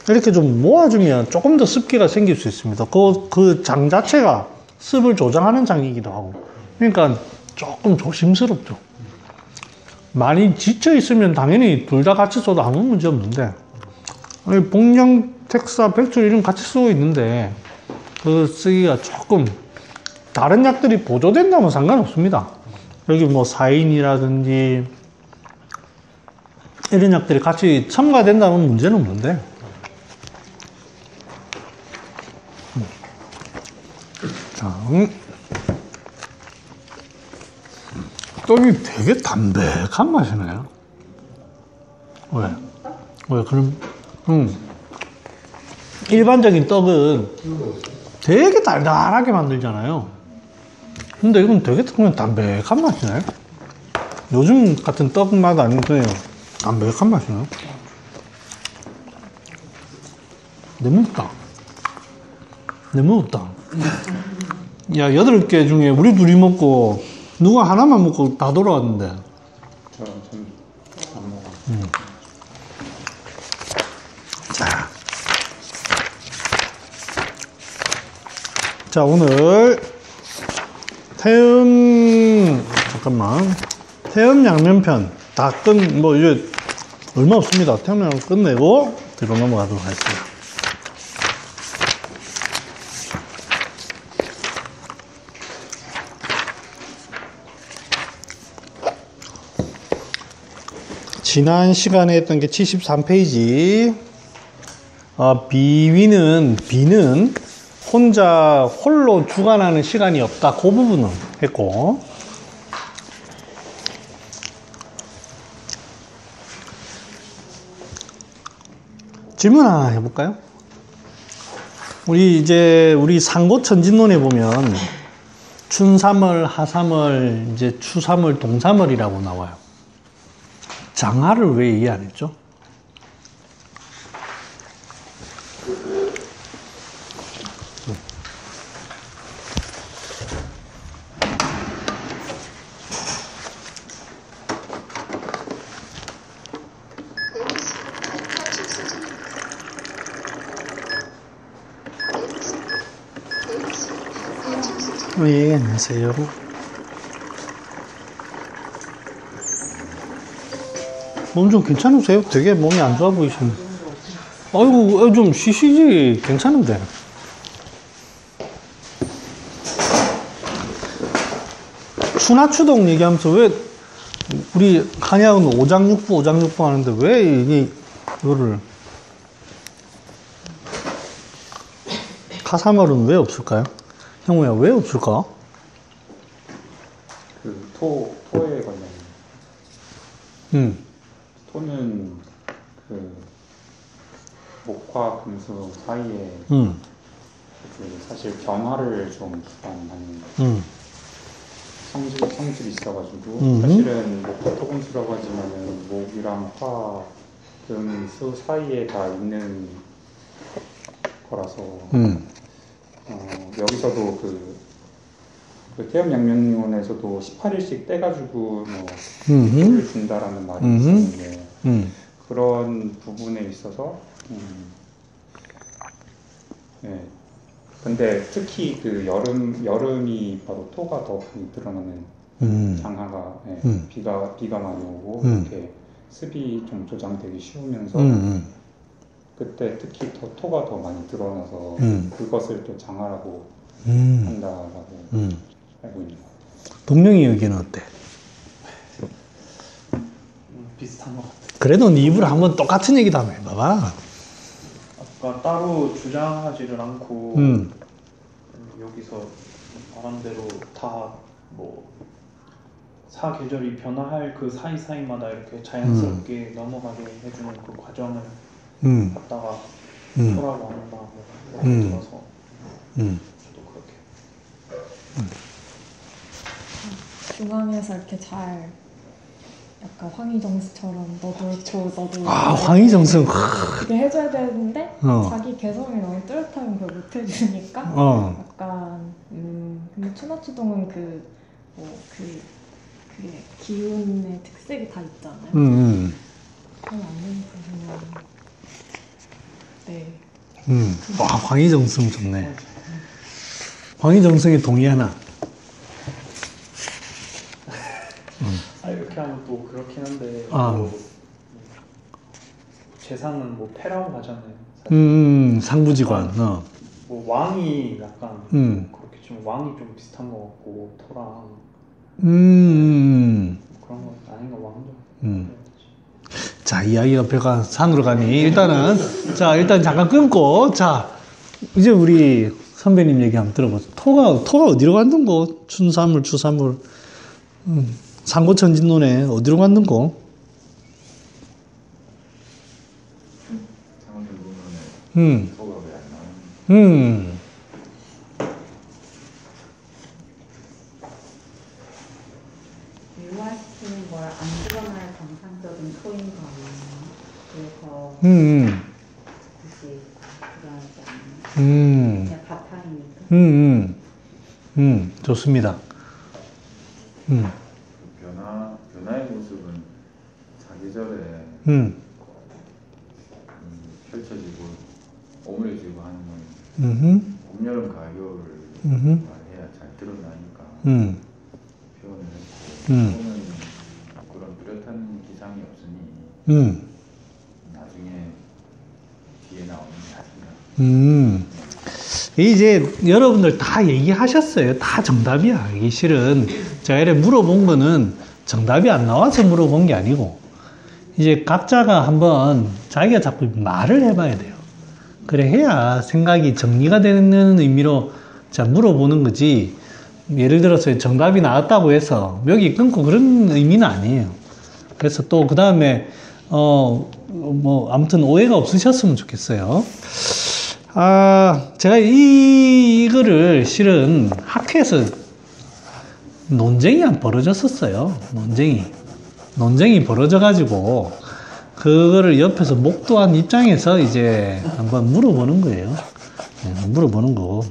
이렇게 좀 모아주면 조금 더 습기가 생길 수 있습니다. 그 장 자체가 습을 조장하는 장이기도 하고. 그러니까 조금 조심스럽죠. 많이 지쳐 있으면 당연히 둘 다 같이 써도 아무 문제 없는데, 복령, 택사, 백출 이런 같이 쓰고 있는데, 그 쓰기가 조금, 다른 약들이 보조된다면 상관없습니다. 여기 뭐 사인이라든지, 이런 약들이 같이 첨가된다면 문제는 없는데, 자, 떡이 되게 담백한 맛이네요. 왜? 그럼, 일반적인 떡은 되게 달달하게 만들잖아요. 근데 이건 되게 그냥 담백한 맛이네. 요즘 같은 떡 맛 아니고 그냥 담백한 맛이네. 너무 맵다. 너무 맵다. 야, 8개 중에 우리 둘이 먹고 누가 하나만 먹고 다 돌아왔는데. 전 안 먹어요. 자, 오늘 태음 양면편 다 뭐 이제 얼마 없습니다. 태음 양면 끝내고 뒤로 넘어가도록 하겠습니다. 지난 시간에 했던 게 73페이지. 비는 혼자 홀로 주관하는 시간이 없다. 그 부분은 했고. 질문 하나 해볼까요? 우리 상고천진론에 보면 춘삼월, 하삼월, 이제 추삼월, 동삼월이라고 나와요. 장하를 왜 얘기 안 했죠? 예, 안녕하세요. 몸 좀 괜찮으세요? 되게 몸이 안 좋아 보이시네. 아이고, 좀 쉬시지. 괜찮은데. 추나추동 얘기하면서 왜 우리 한약은 오장육부 하는데 왜 이거를 하사물은 왜 없을까요? 형우야, 왜 없을까? 그 토에 관련. 토는 그 목화 금수 사이에 그 사실 변화를 좀 기반하는 성질이 있어가지고 사실은 목화 토금수라고 하지만은 목이랑 화, 금수 사이에 다 있는 거라서 여기서도 그 태엽양면론에서도 18일씩 떼가지고 뭐 술을 준다라는 말이 있었는데 그런 부분에 있어서 네. 근데 특히 그 여름이 바로 토가 더 많이 드러나는 장하가 비가 많이 오고 이렇게 습이 좀 조장되기 쉬우면서 그때 특히 토가 더 많이 드러나서 그것을 또 장하라고 한다라고 알고 있는 것 같아요. 동명이 의견은 어때? 비슷한 것 같아요. 그래도 네 입으로 한번 똑같은 얘기도 한번 해봐봐. 아까 따로 주장하지를 않고 여기서 말한 대로 다 뭐 사계절이 변화할 그 사이사이마다 이렇게 자연스럽게 넘어가게 해주는 그 과정을 갖다가 토라고 한다 뭐 들어서 또 그렇게 중앙에서 이렇게 잘 약간 황희정수처럼 너도 황희정수 그게 해줘야 되는데 자기 개성이 너무 뚜렷하면 그걸 못 해주니까 약간 근데 추나추동은 그게 기운의 특색이 다 있잖아요. 그건 안 되는 부분은 네. 와, 황희정승 좋네. 황희정승에 동의하나? 이렇게 하면 또 그렇긴 한데 뭐 재상은 뭐 패라고 하잖아요. 상부지관. 뭐 왕이 약간 그렇게 좀 왕이 좀 비슷한 것 같고 토랑 그런 거 아닌가 왕도. 자, 이야기가 배가 산으로 가니 일단 잠깐 끊고 자 이제 우리 선배님 얘기 한번 들어보자. 토가 어디로 갔는 거? 춘사물, 추사물, 상고천진론에 어디로 갔는 거? 토가 왜 안 나오는? 유화시키는 걸 안 드러날 정상적인 토인 거 아니에요? 그래서 굳이 드러나지 않는 그냥 바탕이니까. 좋습니다. 변화의 모습은 사계절에 펼쳐지고 오므려지고 하는 건 봄, 여름, 가을 말해야 잘 드러나니까 표현을 했고 또는 그런 뚜렷한 기상이 없으니 나중에 뒤에 나오는 게 아닌가. 이제 여러분들 다 얘기하셨어요. 다 정답이야. 이게 실은 제가 이렇게 물어본 거는 정답이 안 나와서 물어본 게 아니고 이제 각자가 한번 자기가 자꾸 말을 해봐야 돼요. 그래 해야 생각이 정리가 되는 의미로 자 물어보는 거지. 예를 들어서 정답이 나왔다고 해서 여기 끊고 그런 의미는 아니에요. 그래서 또 그 다음에 뭐 아무튼 오해가 없으셨으면 좋겠어요. 제가 이거를 실은 학회에서 논쟁이 한 벌어졌었어요. 논쟁이 벌어져가지고, 그거를 옆에서 목도한 입장에서 이제 한번 물어보는 거예요. 네, 물어보는 거고.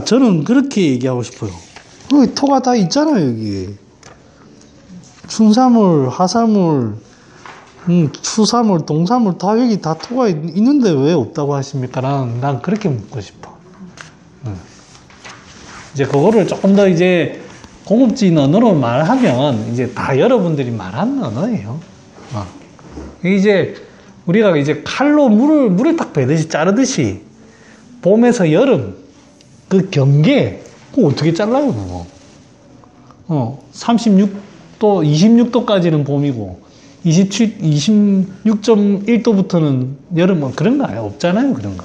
저는 그렇게 얘기하고 싶어요. 여기 토가 다 있잖아요, 여기. 춘사물, 하사물, 추사물, 동사물 다 여기 다 토가 있는데 왜 없다고 하십니까? 난 그렇게 묻고 싶어. 이제 그거를 조금 더 이제 고급진 언어로 말하면 이제 다 여러분들이 말하는 언어예요. 이제 우리가 이제 칼로 물을 딱 베듯이 자르듯이 봄에서 여름 그 경계 그거 어떻게 잘라요 그거? 36도, 26도까지는 봄이고 26.1도부터는 여름 뭐 그런 거 아예 없잖아요 그런 거.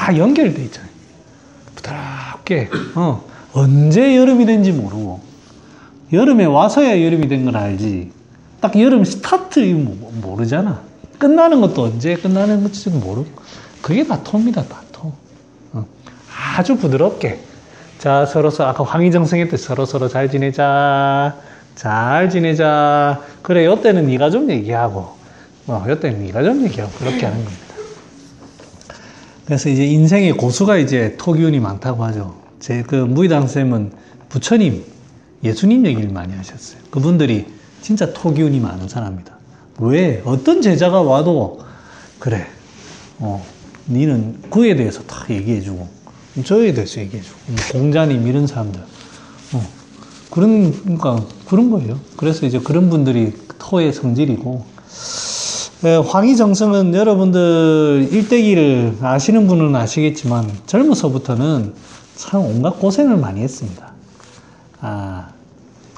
다 연결돼 있잖아요. 부드럽게. 언제 여름이 된지 모르고 여름에 와서야 여름이 된 건 알지. 딱 여름 스타트 모르잖아. 끝나는 것도 언제 끝나는 건지 모르고. 그게 다 토입니다. 다 토. 아주 부드럽게. 자, 서로서로 아까 황희정성했듯 서로서로 잘 지내자. 잘 지내자. 그래, 요때는 네가 좀 얘기하고 요때는 네가 좀 얘기하고 그렇게 하는 겁니다. 그래서 이제 인생의 고수가 이제 토기운이 많다고 하죠. 제 그 무의당 쌤은 부처님, 예수님 얘기를 많이 하셨어요. 그분들이 진짜 토기운이 많은 사람이다. 왜? 어떤 제자가 와도 그래, 니는 그에 대해서 다 얘기해주고 저에 대해서 얘기해주고 공자님 이런 사람들, 그러니까 그런 거예요. 그래서 이제 그런 분들이 토의 성질이고. 황희정성은 여러분들 일대기를 아시는 분은 아시겠지만 젊어서부터는 참 온갖 고생을 많이 했습니다.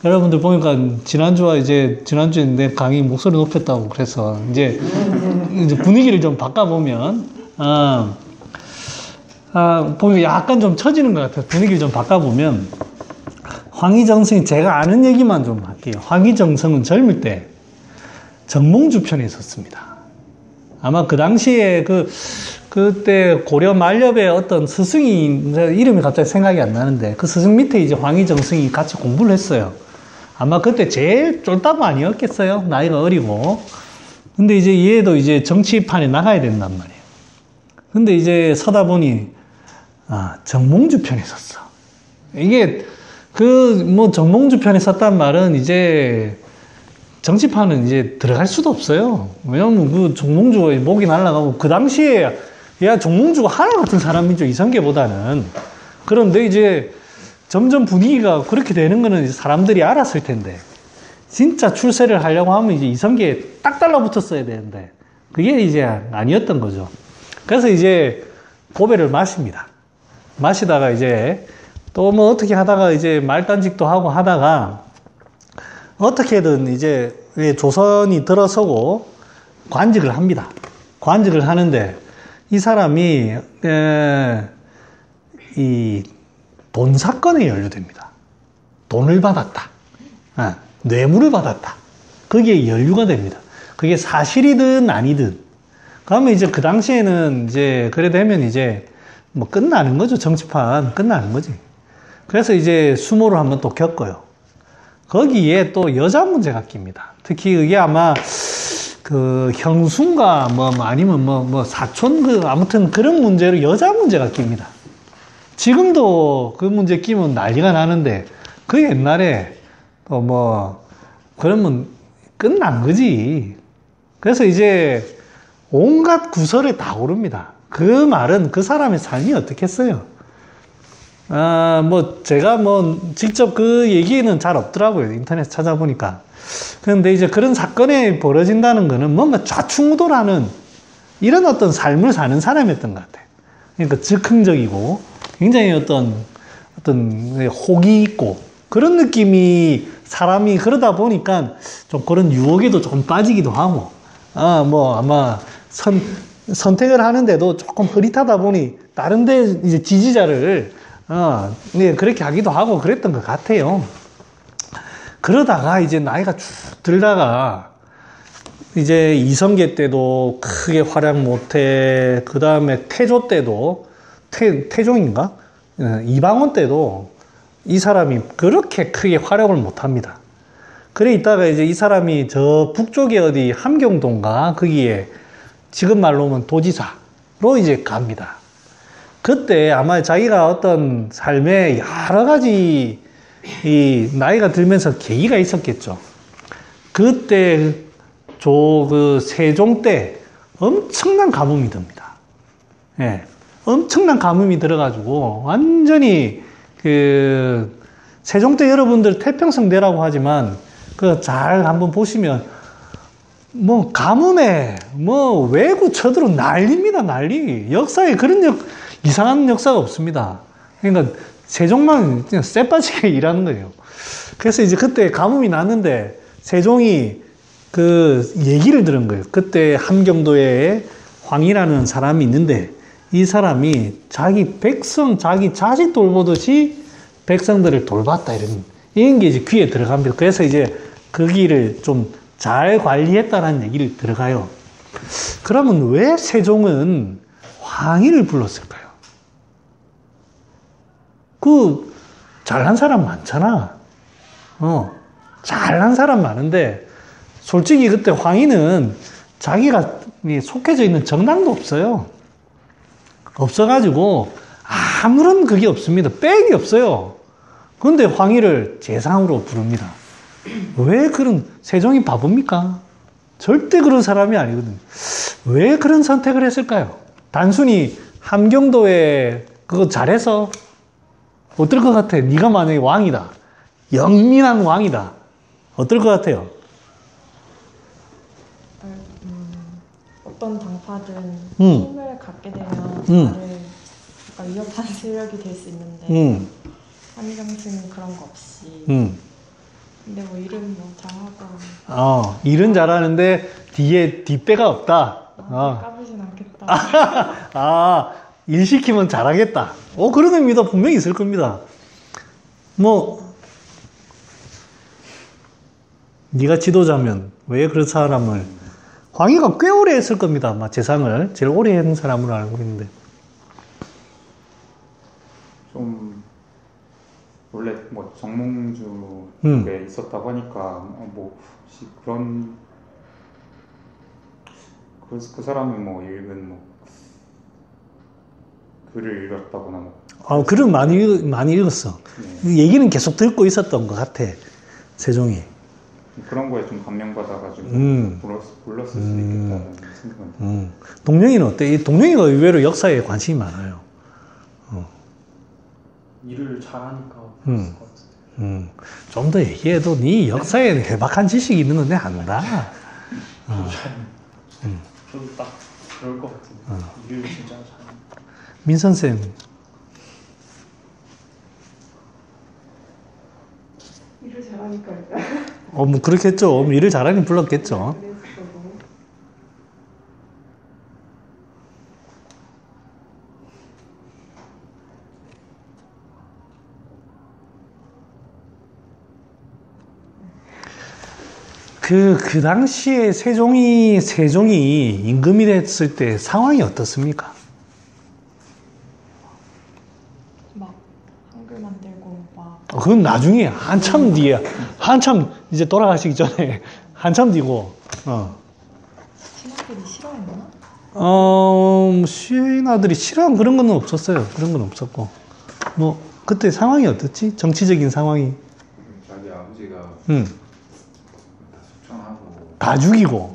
여러분들 보니까 지난주에 내 강의 목소리 높였다고 그래서 이제 분위기를 좀 바꿔보면 보니까 약간 좀 처지는 것 같아요. 분위기를 좀 바꿔보면 황희정성이 제가 아는 얘기만 좀 할게요. 황희정성은 젊을 때 정몽주 편에 있었습니다. 아마 그 당시에 그때 고려 만렵의 어떤 스승이, 이름이 갑자기 생각이 안 나는데, 그 스승 밑에 이제 황희정성이 같이 공부를 했어요. 아마 그때 제일 쫄따부 아니었겠어요? 나이가 어리고. 근데 이제 얘도 이제 정치판에 나가야 된단 말이에요. 근데 이제 서다 보니, 정몽주 편에 섰어. 이게, 정몽주 편에 섰단 말은 이제, 정치판은 이제 들어갈 수도 없어요. 왜냐면 그 정몽주가 목이 날아가고, 그 당시에, 야, 정몽주가 하나 같은 사람이죠, 이성계보다는. 그런데 이제 점점 분위기가 그렇게 되는 거는 이제 사람들이 알았을 텐데, 진짜 출세를 하려고 하면 이제 이성계에 딱 달라붙었어야 되는데, 그게 이제 아니었던 거죠. 그래서 이제 고배를 마십니다. 마시다가 이제 또 뭐 어떻게 하다가 이제 말단직도 하고 하다가, 어떻게든 이제 조선이 들어서고 관직을 합니다. 관직을 하는데 이 사람이 이 돈 사건에 연루됩니다. 돈을 받았다. 뇌물을 받았다. 거기에 연루가 됩니다. 그게 사실이든 아니든. 그러면 이제 그 당시에는 이제 그래 되면 이제 뭐 끝나는 거죠. 정치판 끝나는 거지. 그래서 이제 수모를 한번 또 겪어요. 거기에 또 여자 문제가 낍니다. 특히 그게 아마 그 형수인가 아니면 사촌 아무튼 그런 문제로 여자 문제가 낍니다. 지금도 그 문제 끼면 난리가 나는데 그 옛날에 또 그러면 끝난 거지. 그래서 이제 온갖 구설에 다 오릅니다. 그 말은 그 사람의 삶이 어떻겠어요? 제가 직접 그 얘기는 잘 없더라고요. 인터넷 찾아보니까. 그런데 이제 그런 사건이 벌어진다는 거는 뭔가 좌충우돌하는 이런 어떤 삶을 사는 사람이었던 것 같아요. 그러니까 즉흥적이고 굉장히 어떤 혹이 있고 그런 느낌이 사람이 그러다 보니까 좀 그런 유혹에도 조금 빠지기도 하고, 아마 선택을 하는데도 조금 흐릿하다 보니 다른데 이제 지지자를 그렇게 하기도 하고 그랬던 것 같아요. 그러다가 이제 나이가 쭉 들다가 이제 이성계 때도 크게 활약 못해. 그 다음에 태조 때도 태종인가? 이방원 때도 이 사람이 그렇게 크게 활약을 못합니다. 그래 있다가 이제 이 사람이 저 북쪽에 어디 함경도인가 거기에 지금 말로 하면 도지사로 이제 갑니다. 그때 아마 자기가 어떤 삶에 여러 가지 이 나이가 들면서 계기가 있었겠죠. 그때 세종 때 엄청난 가뭄이 듭니다. 예. 엄청난 가뭄이 들어가지고 완전히 세종 때 여러분들 태평성대라고 하지만 잘 한번 보시면 가뭄에 외구 쳐들어 난리입니다. 난리. 역사에 그런 이상한 역사가 없습니다. 그러니까 세종만 그냥 쎄빠지게 일하는 거예요. 그래서 이제 그때 가뭄이 났는데 세종이 얘기를 들은 거예요. 그때 함경도에 황이라는 사람이 있는데 이 사람이 자기 백성, 자기 자식 돌보듯이 백성들을 돌봤다. 이런 게 이제 귀에 들어갑니다. 그래서 이제 그 길을 좀 잘 관리했다는 얘기를 들어가요. 그러면 왜 세종은 황희를 불렀을까요? 그 잘난 사람 많잖아. 잘난 사람 많은데 솔직히 그때 황희는 자기가 속해져 있는 정당도 없어요. 없어가지고 아무런 그게 없습니다. 백이 없어요. 그런데 황희를 재상으로 부릅니다. 왜 그런, 세종이 바보입니까? 절대 그런 사람이 아니거든요. 왜 그런 선택을 했을까요? 단순히 함경도에 그거 잘해서 어떨 것 같아? 네가 만약에 왕이다. 영민한 왕이다. 어떨 것 같아요? 어떤 당파든 힘을 갖게 되면 나를 약간 위협하는 세력이 될 수 있는데 한희정승은 그런 거 없이 근데 뭐 일은 뭐 잘하고 일은 잘하는데 뒤에 뒷배가 없다. 까불진 않겠다. 일 시키면 잘하겠다. 그런 의미도 분명히 있을 겁니다. 네가 지도자면 왜 그런 사람을, 황희가 꽤 오래 했을 겁니다. 아마 재상을 제일 오래 한 사람으로 알고 있는데. 좀 원래 뭐 정몽주에 있었다고 하니까 뭐 혹시 그런 그 사람이 뭐 읽은 뭐 글을 읽었다거나 뭐. 글은 많이 읽었어. 네. 얘기는 계속 듣고 있었던 것 같아. 세종이. 그런 거에 좀 감명받아가지고 불렀을 수 있겠다는 생각은. 동룡이는 어때? 동룡이가 의외로 역사에 관심이 많아요. 일을 잘하니까 그랬을 것 같은데. 좀 더 얘기해도 네 역사에 해박한 지식이 있는 건 내가 안다. 저도 딱 그럴 것 같은데. 일을 진짜 잘하니까. 민선쌤. 일을 잘하니까 일단. 뭐 그렇겠죠. 일을 잘하니 불렀겠죠. 그 당시에 세종이 임금이 됐을 때 상황이 어떻습니까? 막 한글 만들고 막 그건 나중에 한참 뒤에, 한참 이제 돌아가시기 전에 한참 뒤고. 신하들이 싫어했나? 신하들이 싫어한 그런 건 없었어요. 그런 건 없었고. 그때 상황이 어떻지? 정치적인 상황이. 자기 아버지가 다 숙청하고 다 죽이고.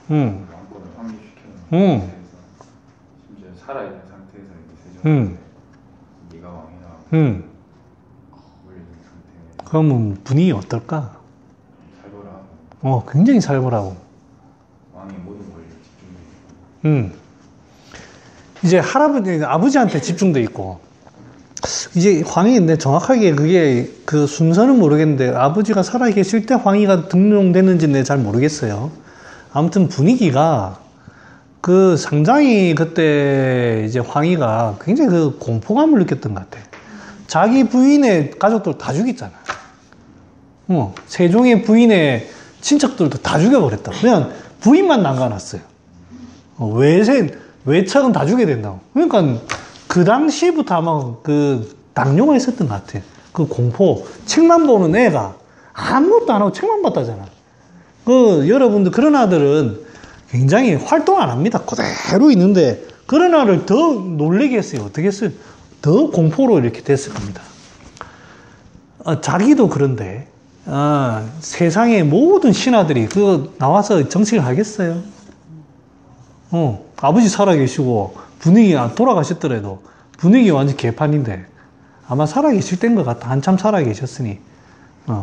왕권을 확립시켜놓은 상태에서 심지어 살아있는 상태에서 이제 세종한테 네가 왕이라 올리는 상태에 그러면 분위기 어떨까? 살벌하고 굉장히 살벌하고. 왕의 모든 권리에 집중돼 있고 이제 아버지한테 집중돼 있고. 이제 황희인데 정확하게 그게 그 순서는 모르겠는데 아버지가 살아 계실 때 황희가 등용됐는지는 내가 잘 모르겠어요. 아무튼 분위기가 상당히 그때 이제 황희가 굉장히 그 공포감을 느꼈던 것 같아. 자기 부인의 가족들 다 죽였잖아. 세종의 부인의 친척들도 다 죽여버렸다. 그냥 부인만 남겨놨어요. 외척은 다 죽여야 된다고. 그러니까 그 당시부터 아마 당뇨가 있었던 것 같아요. 그 공포. 책만 보는 애가 아무것도 안 하고 책만 봤다잖아. 여러분들 그런 아들은 굉장히 활동 안 합니다. 그대로 있는데 그런 아를 더 놀라게 했어요. 어떻게 했어요? 더 공포로 이렇게 됐을 겁니다. 자기도 그런데 세상의 모든 신하들이 나와서 정치를 하겠어요? 아버지 살아계시고 분위기 돌아가셨더라도 분위기 완전 개판인데 아마 살아계실 때인 것 같아. 한참 살아계셨으니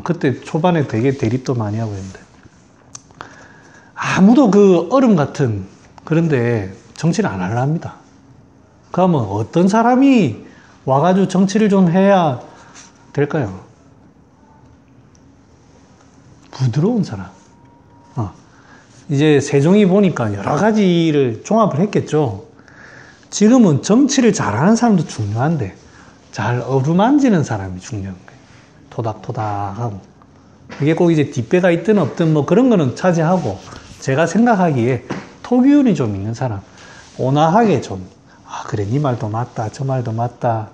그때 초반에 되게 대립도 많이 하고 있는데 아무도 그 얼음 같은 그런데 정치를 안 하려 합니다. 그러면 어떤 사람이 와가지고 정치를 좀 해야 될까요? 부드러운 사람. 이제 세종이 보니까 여러 가지를 종합을 했겠죠. 지금은 정치를 잘하는 사람도 중요한데 잘 어루만지는 사람이 중요한 거예요. 토닥토닥하고. 그게 꼭 이제 뒷배가 있든 없든 뭐 그런 거는 차지하고, 제가 생각하기에 토기운이 좀 있는 사람, 온화하게 좀, 아 그래 네 말도 맞다 저 말도 맞다.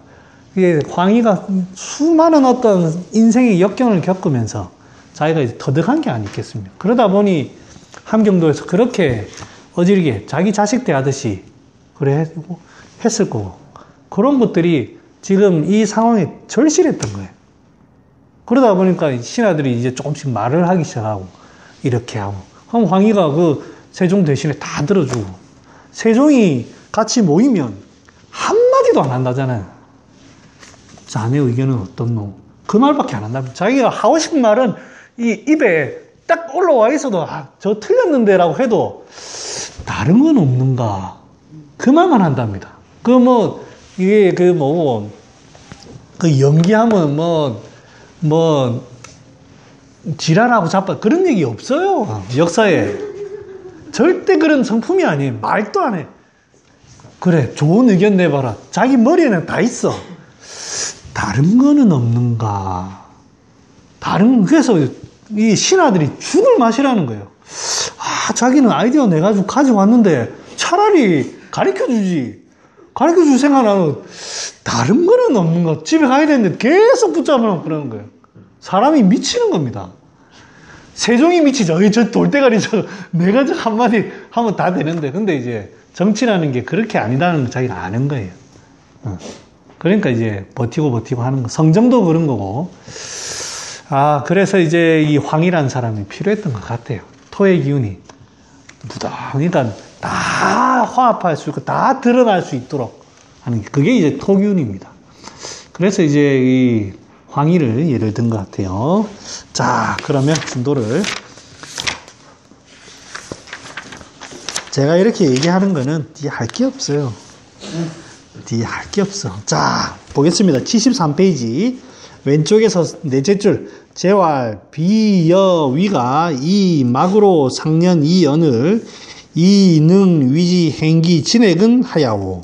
이게 황희가 수많은 어떤 인생의 역경을 겪으면서 자기가 이제 터득한 게 아니겠습니까? 그러다 보니 함경도에서 그렇게 어지르게 자기 자식 대하듯이 그래 했을 거고, 그런 것들이 지금 이 상황에 절실했던 거예요. 그러다 보니까 신하들이 이제 조금씩 말을 하기 시작하고 이렇게 하고, 그럼 황희가 그 세종 대신에 다 들어주고, 세종이 같이 모이면 한마디도 안 한다잖아요. 자네 의견은 어떻노? 그 말밖에 안 한답니다. 자기가 하고 싶은 말은 이 입에 딱 올라와 있어도 저 틀렸는데 라고 해도 다른 건 없는가? 그 말만 한답니다. 이게 그 연기하면 지랄하고 자빠 그런 얘기 없어요. 역사에. 절대 그런 성품이 아니에요. 말도 안 해. 그래, 좋은 의견 내봐라. 자기 머리에는 다 있어. 다른 거는 없는가? 그래서 이 신하들이 죽을 맛이라는 거예요. 자기는 아이디어 내가지고 가지고 왔는데 차라리 가르쳐주지. 가르쳐줄 생각 안 하고 다른 거는 없는가? 집에 가야 되는데 계속 붙잡으면 그러는 거예요. 사람이 미치는 겁니다. 세종이 미치죠. 저 돌대가리 내가 저 한마디 하면 다 되는데. 근데 이제 정치라는 게 그렇게 아니다는 걸 자기가 아는 거예요. 그러니까 이제 버티고 하는 거. 성정도 그런 거고. 그래서 이제 이 황이라는 사람이 필요했던 것 같아요. 토의 기운이 무당히 다 화합할 수 있고 다 드러날 수 있도록 하는 게, 그게 이제 토기운입니다. 그래서 이제 이 황희를 예를 든 것 같아요. 자, 그러면 진도를 제가 이렇게 얘기하는 거는 뒤에 할 게 없어요. 뒤에 할 게 없어. 자, 보겠습니다. 73페이지 왼쪽에서 넷째 줄, 재활 비여위가 이 막으로 상년 이연을 이능 위지 행기 진액은 하야오.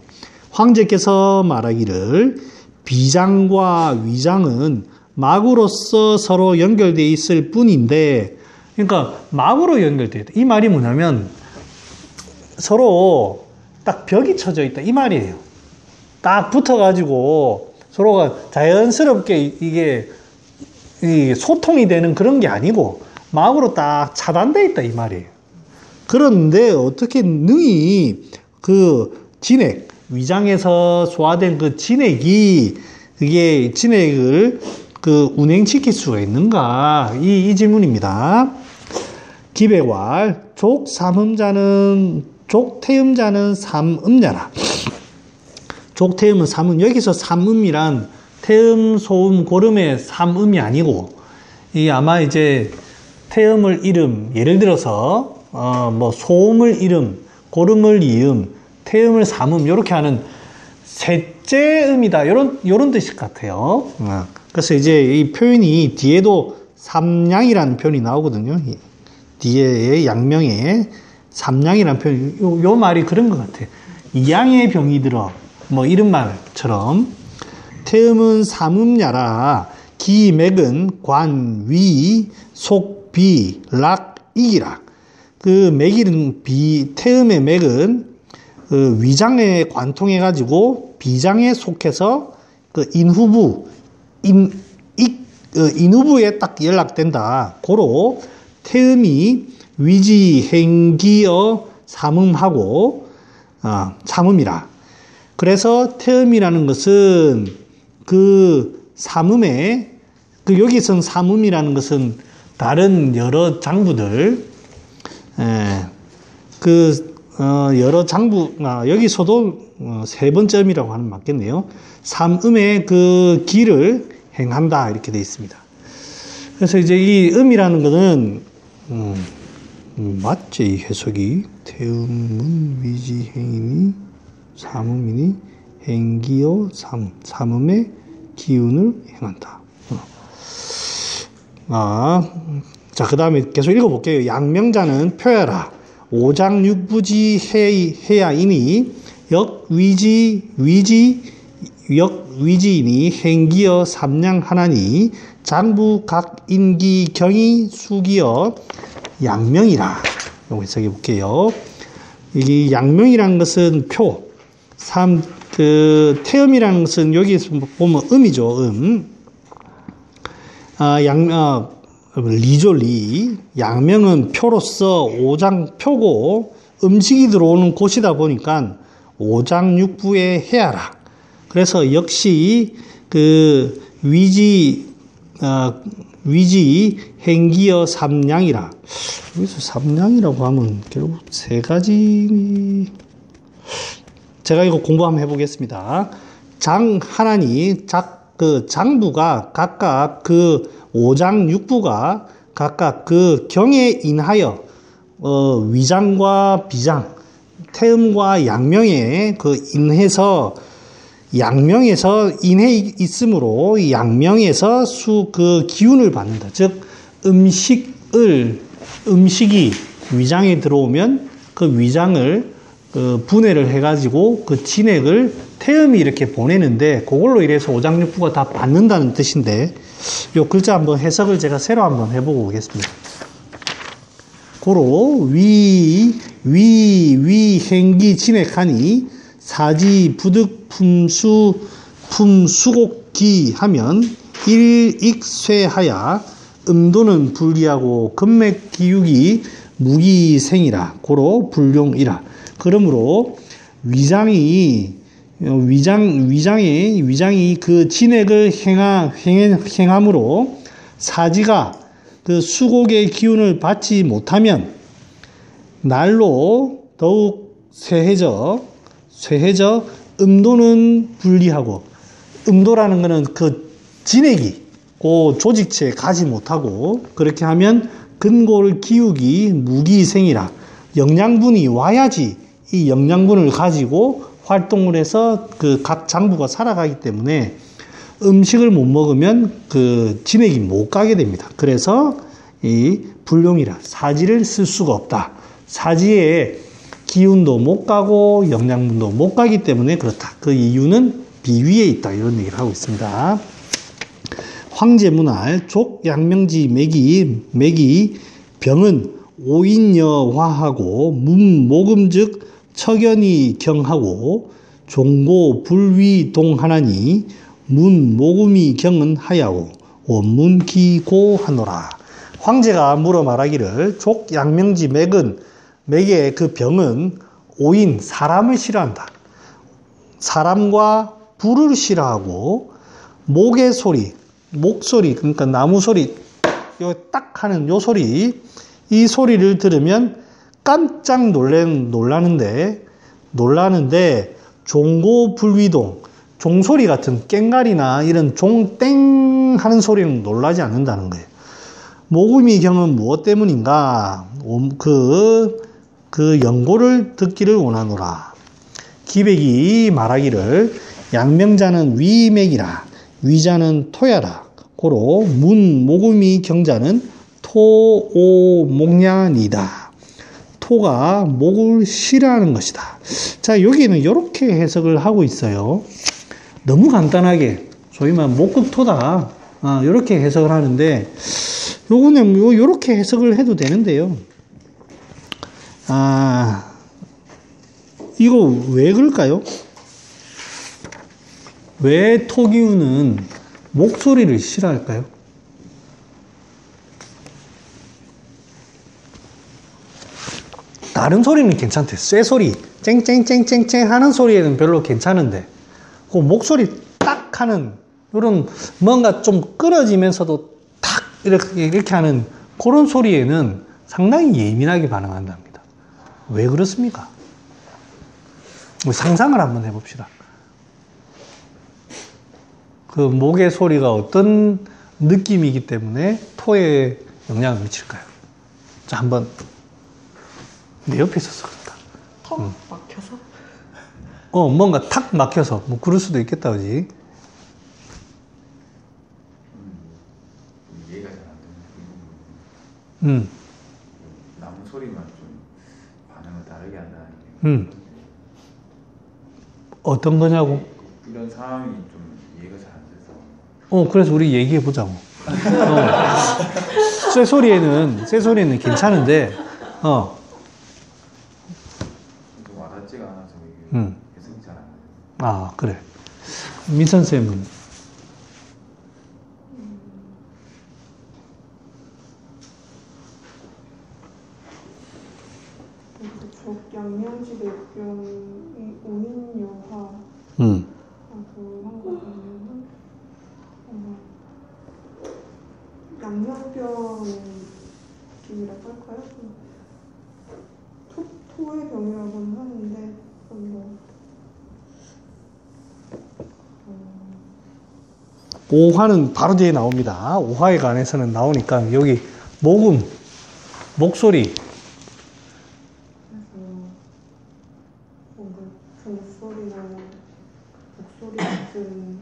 황제께서 말하기를 비장과 위장은 막으로서 서로 연결되어 있을 뿐인데, 그러니까 막으로 연결되어 있다. 이 말이 뭐냐면 서로 딱 벽이 쳐져 있다 이 말이에요. 딱 붙어가지고 서로가 자연스럽게 이게 소통이 되는 그런 게 아니고 막으로 딱 차단되어 있다 이 말이에요. 그런데 어떻게 능히 그 진액, 위장에서 소화된 그 진액이, 그게 진액을 그 운행시킬 수가 있는가? 이 질문입니다. 기백왈, 족태음자는 삼음자라. 족태음은 삼음, 여기서 삼음이란 태음, 소음, 고름의 삼음이 아니고, 이 아마 이제 태음을 이름, 예를 들어서 소음을 이름, 고름을 이음, 태음을 삼음, 이렇게 하는 셋째 음이다. 요런 뜻일 것 같아요. 그래서 이제 이 표현이 뒤에도 삼양이라는 표현이 나오거든요. 뒤에 양명에 삼양이라는 표현, 요 말이 그런 것 같아요. 이양의 병이 들어, 이런 말처럼. 태음은 삼음야라, 기맥은 관, 위, 속, 비, 락, 이기라. 그 맥이는 태음의 맥은 그 위장에 관통해가지고 비장에 속해서 그 인후부에 딱 연락된다. 고로 태음이 위지, 행기어, 삼음하고, 삼음이라. 그래서 태음이라는 것은 그 삼음에, 여기선 삼음이라는 것은 다른 여러 장부들, 여러 장부, 여기서도 세 번째 음이라고 하면 맞겠네요. 삼음의 그 기를 행한다. 이렇게 되어 있습니다. 그래서 이제 이 음이라는 것은, 맞지, 이 해석이. 태음은 위지행이니, 삼음이니, 행기어, 삼음의 기운을 행한다. 자, 그 다음에 계속 읽어볼게요. 양명자는 표야라. 오장육부지 해야이니 역위지이니 행기여 삼양하나니 장부 각인기 경이 수기여 양명이라. 요거 해석해 볼게요. 이 양명이라는 것은 표, 태음이라는 것은 여기에서 보면 음이죠. 리죠, 리. 양명은 표로서 오장표고 음식이 들어오는 곳이다 보니까 오장육부에 해야라. 그래서 역시 그 위지 행기여 삼양이라. 여기서 삼양이라고 하면 결국 세 가지. 제가 이거 공부 한번 해보겠습니다. 장하나니 장부가 각각 그 오장육부가 각각 그 경에 인하여 위장과 비장, 태음과 양명에 그 인해서 양명에서 인해 있으므로 양명에서 그 기운을 받는다. 즉 음식이 위장에 들어오면 그 위장을 분해를 해가지고 그 진액을 태음이 이렇게 보내는데 그걸로 인해서 오장육부가 다 받는다는 뜻인데 요 글자 한번 해석을 제가 새로 한번 해보고 오겠습니다. 고로 행기 진액하니 사지 부득 품수곡기 하면 일익쇠하야 음도는 불리하고 금맥 기육이 무기생이라. 고로 불용이라. 그러므로 위장이 그 진액을 행함으로 사지가 그 수곡의 기운을 받지 못하면 날로 더욱 쇠해져 음도는 불리하고, 음도라는 것은 그 진액이 그 조직체에 가지 못하고, 그렇게 하면 근골 기육이 무기생이라. 영양분이 와야지 이 영양분을 가지고 활동을 해서 그 각 장부가 살아가기 때문에 음식을 못 먹으면 그 진액이 못 가게 됩니다. 그래서 이 불용이라. 사지를 쓸 수가 없다. 사지에 기운도 못 가고 영양분도 못 가기 때문에 그렇다. 그 이유는 비위에 있다. 이런 얘기를 하고 있습니다. 황제문할 족양명지 맥이 병은 오인여화하고 문모금즉 척연이 경하고 종고 불위동하나니 문모금이 경은 하야오 원문기고하노라. 황제가 물어 말하기를 족양명지 맥의 그 병은 오인, 사람을 싫어한다. 사람과 불을 싫어하고 목의 소리, 목소리, 그러니까 나무 소리, 요 딱 하는 요 소리, 이 소리를 들으면 깜짝 놀라는데 종고불위동, 종소리 같은 깽가리나 이런 종땡 하는 소리는 놀라지 않는다는 거예요. 모금이 경은 무엇 때문인가? 그 연고를 듣기를 원하노라. 기백이 말하기를 양명자는 위맥이라 위자는 토야라. 고로 문모금이 경자는 토오목냐니다. 토가 목을 싫어하는 것이다. 자, 여기는 이렇게 해석을 하고 있어요. 너무 간단하게 소위 말하면 목극토다. 이렇게 해석을 하는데 요거는 요렇게 해석을 해도 되는데요. 이거 왜 그럴까요? 왜 토기운은 목소리를 싫어할까요? 다른 소리는 괜찮대. 쇠소리, 쨍쨍쨍쨍쨍 하는 소리에는 별로 괜찮은데, 그 목소리 딱 하는, 이런 뭔가 좀 끊어지면서도 탁 이렇게 하는 그런 소리에는 상당히 예민하게 반응한답니다. 왜 그렇습니까? 상상을 한번 해봅시다. 그 목의 소리가 어떤 느낌이기 때문에 토에 영향을 미칠까요? 자, 한번 내 옆에 있어서 그렇다. 턱 막혀서? 뭔가 탁 막혀서 뭐 그럴 수도 있겠다, 그지? 이해가 잘 안 되는 나무 소리만 좀 반응을 다르게 한다는 게. 어떤 거냐고? 이런 상황이 좀 이해가 잘 안 돼서. 그래서 우리 얘기해 보자고. 쇠소리에는 괜찮은데, 좀 와닿지가 않아서 이게 해석이 잘 안 돼요. 아, 그래. 민선쌤은? 양양지대 병이 온인여화 응. 그런 거 보면은 양양병 느낌이라고 할까요? 토의 병이라고는 하는데 오화는 바로 뒤에 나옵니다. 오화에 관해서는 나오니까 여기 목음, 목소리. 뭔가 종소리나 목소리 같은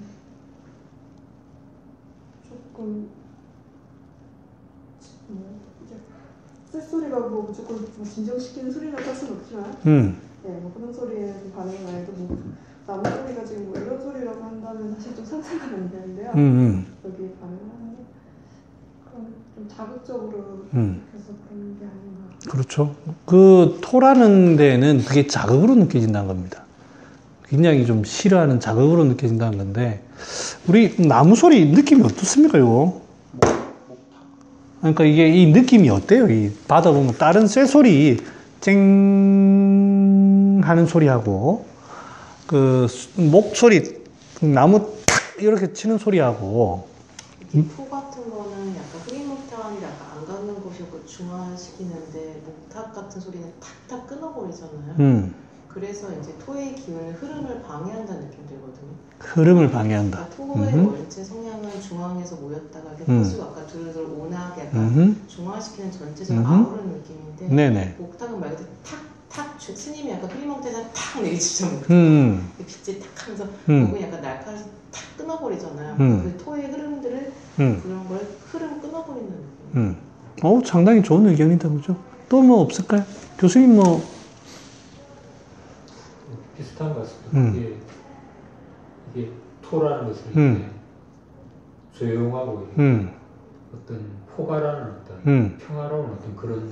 조금 이제 쇳소리가 뭐 무조건 진정시키는 소리라고 할 수는 없지만 네, 뭐 그런 소리에 좀 반응이 많이 뭐 나무 소리가 지금 뭐 이런 소리라고 한다면 사실 좀 상상이 안 되는데요. 여기 반응하는 좀 자극적으로 해석하는 게 아닌가. 그렇죠. 그 토라는 데는 그게 자극으로 느껴진다는 겁니다. 굉장히 좀 싫어하는 자극으로 느껴진다는 건데, 우리 나무 소리 느낌이 어떻습니까, 이거? 그러니까 이게 이 느낌이 어때요? 이 받아보면 다른 쇠소리 쨍 하는 소리하고 그 목소리 나무 탁 이렇게 치는 소리하고 토 같은 거는 약간 흐리목탁이 약간 안 가는 곳이고 중화시키는데 목탁 같은 소리는 탁탁 끊어버리잖아요. 그래서 이제 토의 기운을 흐름을 방해한다는 느낌 들거든요. 흐름을 방해한다. 그러니까 토의 원체 성향은 중앙에서 모였다가 토수가 아까 둘둘 온하게 약간 중화시키는 전체적인 아우르는 느낌인데 네네. 목탁은 말 그대로 탁탁 스님이 약간 흐리멍때에서 탁 내리치잖아요. 빛이 탁 하면서 목은 약간 날카로워서 탁 끊어버리잖아요. 그 토의 흐름들을 그런 걸 흐름 끊어버리는 느낌. 상당히 좋은 의견이다, 그죠? 또 뭐 없을까요? 교수님 뭐 비슷한 것 같습니다. 이게 토라는 것은 조용하고 어떤 호가라는 어떤 평화로운 어떤 그런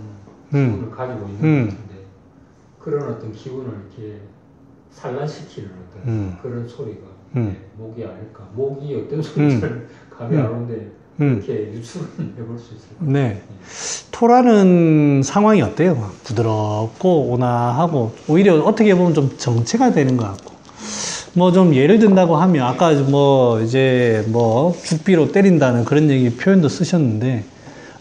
기운을 가지고 있는 것 같은데, 그런 어떤 기운을 이렇게 산란시키는 어떤 그런 소리가 목이 아닐까. 목이 어떤 소리인지 감이 안 오는데 이렇게 유추를 해볼 수 있을 것 같아요. 네. 토라는 상황이 어때요? 부드럽고 온화하고 오히려 어떻게 보면 좀 정체가 되는 것 같고, 뭐 좀 예를 든다고 하면 아까 뭐 이제 뭐 죽비로 때린다는 그런 얘기 표현도 쓰셨는데,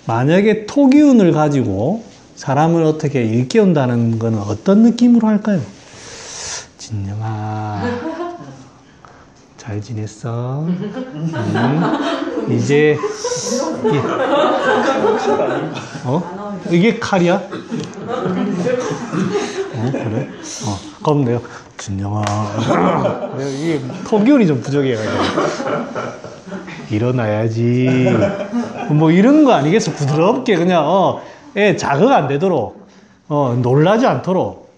만약에 토 기운을 가지고 사람을 어떻게 일깨운다는 거는 어떤 느낌으로 할까요? 진영아, 잘 지냈어? 이제 이게 칼이야? 그래? 그럼 내가 진영아, 내가 이게 토기운이 좀 부족해가지고 일어나야지. 뭐 이런 거 아니겠어? 부드럽게 그냥 애 자극 안 되도록 놀라지 않도록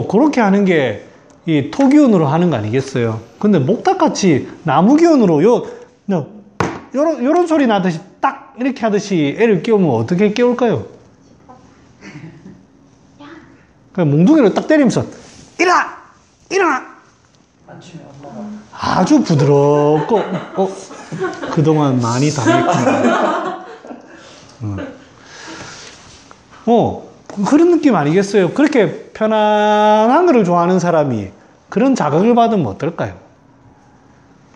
그렇게 하는 게 이 토기운으로 하는 거 아니겠어요? 근데 목탁같이 나무기운으로 요런 소리 나듯이 딱 이렇게 하듯이 애를 깨우면 어떻게 깨울까요? 그냥 몽둥이로 딱 때리면서 일어나! 아주 부드럽고 그동안 많이 당했구나. 그런 느낌 아니겠어요? 그렇게 편안한 거를 좋아하는 사람이 그런 자극을 받으면 어떨까요?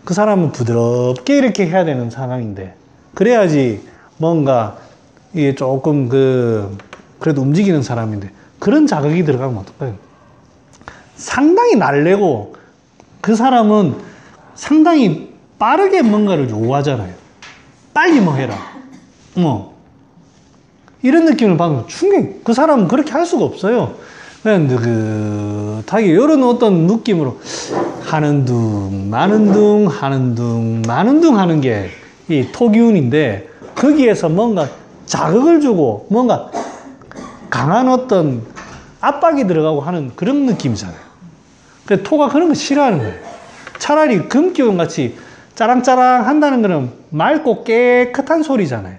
그 사람은 부드럽게 이렇게 해야 되는 상황인데, 그래야지 뭔가 이게 조금 그래도 움직이는 사람인데, 그런 자극이 들어가면 어떨까요? 상당히 날래고, 그 사람은 상당히 빠르게 뭔가를 요구하잖아요. 빨리 뭐 해라. 이런 느낌을 받으면 충격이, 그 사람은 그렇게 할 수가 없어요. 그냥 느긋하게 이런 어떤 느낌으로 하는 둥 마는 둥 하는 게 이 토기운인데, 거기에서 뭔가 자극을 주고 뭔가 강한 어떤 압박이 들어가고 하는 그런 느낌이잖아요. 그 토가 그런 거 싫어하는 거예요. 차라리 금기운 같이 짜랑짜랑 한다는 거는 맑고 깨끗한 소리잖아요.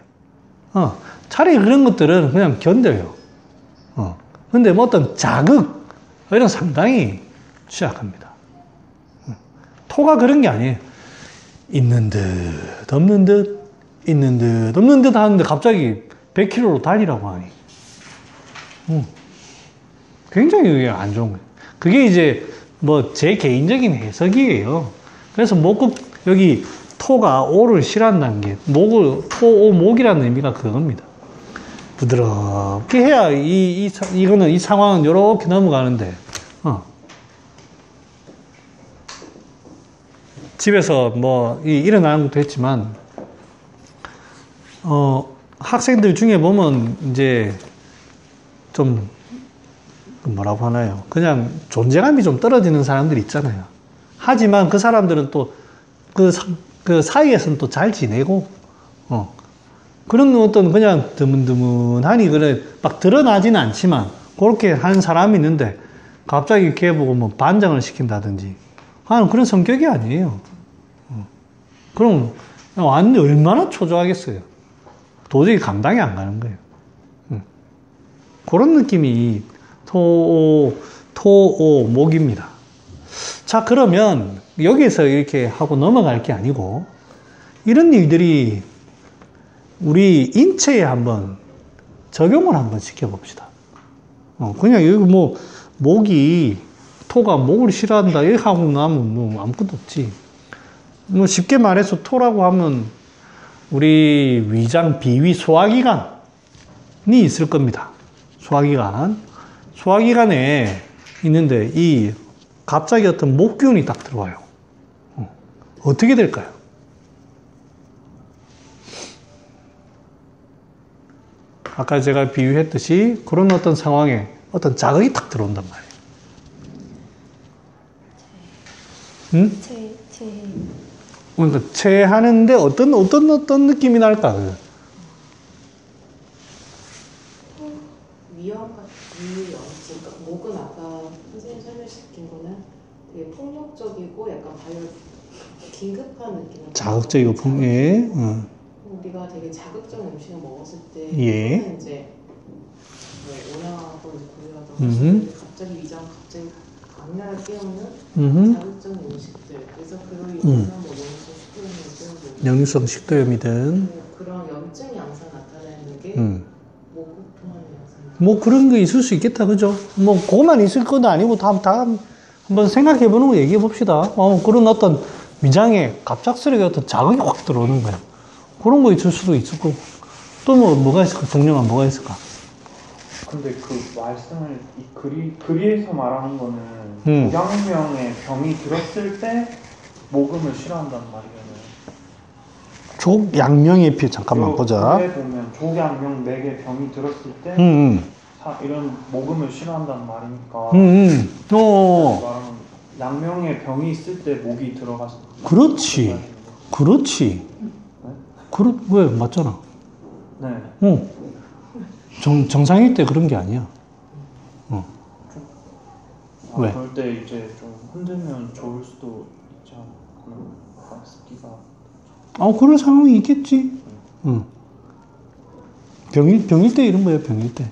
차라리 그런 것들은 그냥 견뎌요. 근데 뭐 어떤 자극, 이런 상당히 취약합니다. 토가 그런 게 아니에요. 있는 듯, 없는 듯, 있는 듯, 없는 듯 하는데 갑자기 100km로 다니라고 하니. 굉장히 그게 안 좋은 거예요. 그게 이제 뭐 제 개인적인 해석이에요. 그래서 여기 토가 오를 싫어한다는 게 목이라는 의미가 그겁니다. 부드럽게 해야 이 상황은 이렇게 넘어가는데, 집에서 뭐 일어나는 것도 했지만, 학생들 중에 보면 이제 좀 뭐라고 하나요? 그냥 존재감이 좀 떨어지는 사람들이 있잖아요. 하지만 그 사람들은 또 그 사이에서는 또 잘 지내고, 그런 어떤 그냥 드문드문하니 그래 막 드러나지는 않지만 그렇게 하는 사람이 있는데 갑자기 걔 보고 뭐 반장을 시킨다든지 하는 그런 성격이 아니에요. 그럼 완전 얼마나 초조하겠어요. 도저히 감당이 안 가는 거예요. 그런 느낌이 토오 목입니다. 자, 그러면 여기서 이렇게 하고 넘어갈 게 아니고 이런 일들이 우리 인체에 한번 적용을 한번 시켜봅시다. 그냥 여기 뭐 토가 목을 싫어한다 이렇게 하고 나면 뭐 아무것도 없지. 뭐 쉽게 말해서 토라고 하면 우리 위장 비위 소화기관이 있을 겁니다. 소화기관에 있는데 갑자기 어떤 목기운이 딱 들어와요. 어떻게 될까요? 아까 제가 비유했듯이 그런 어떤 상황에 어떤 자극이 탁 들어온단 말이에요. 그러니까 체하는데 어떤 느낌이 날까? 그러니까 목은 아까 선생님 설명시킨 거는 되게 폭력적이고 약간 긴급한 느낌. 자극적이고 우리가 되게 자극적인 음식을 먹었을 때 예. 이제 뭐 오나하고 고요하다고 갑자기 위장 갑자기 강렬하게 깨우는 자극적인 음식들. 그래서 그로 인해서 뭐 역류성 식도염이든 그런 염증 양상 나타내는 게 목구통하는 양상. 뭐 그런 거 있을 수 있겠다, 그죠? 뭐 그것만 있을 건 아니고 다 한번 생각해보는 거 얘기해 봅시다. 그런 어떤 위장에 갑작스럽게 어떤 자극이 확 들어오는 거야. 그런 거 있을 수도 있을 거고. 또 뭐가 있을까? 종류가 뭐가 있을까? 근데 그 말씀을 글에서 말하는 거는 조양명의 병이 들었을 때 목음을 싫어한다는 말이잖아요. 족양명의 피 잠깐만 보자. 글에 보면 족양명 4개 병이 들었을 때 이런 목음을 싫어한다는 말이니까. 말하면 양명의 병이 있을 때 목이 들어가서. 그렇지. 왜 맞잖아. 네. 정상일 때 그런 게 아니야. 왜? 그럴 때 이제 좀 흔들면 좋을 수도 있지 않나 싶기가. 그런 상황이 있겠지. 병일 때 이런 거야, 병일 때.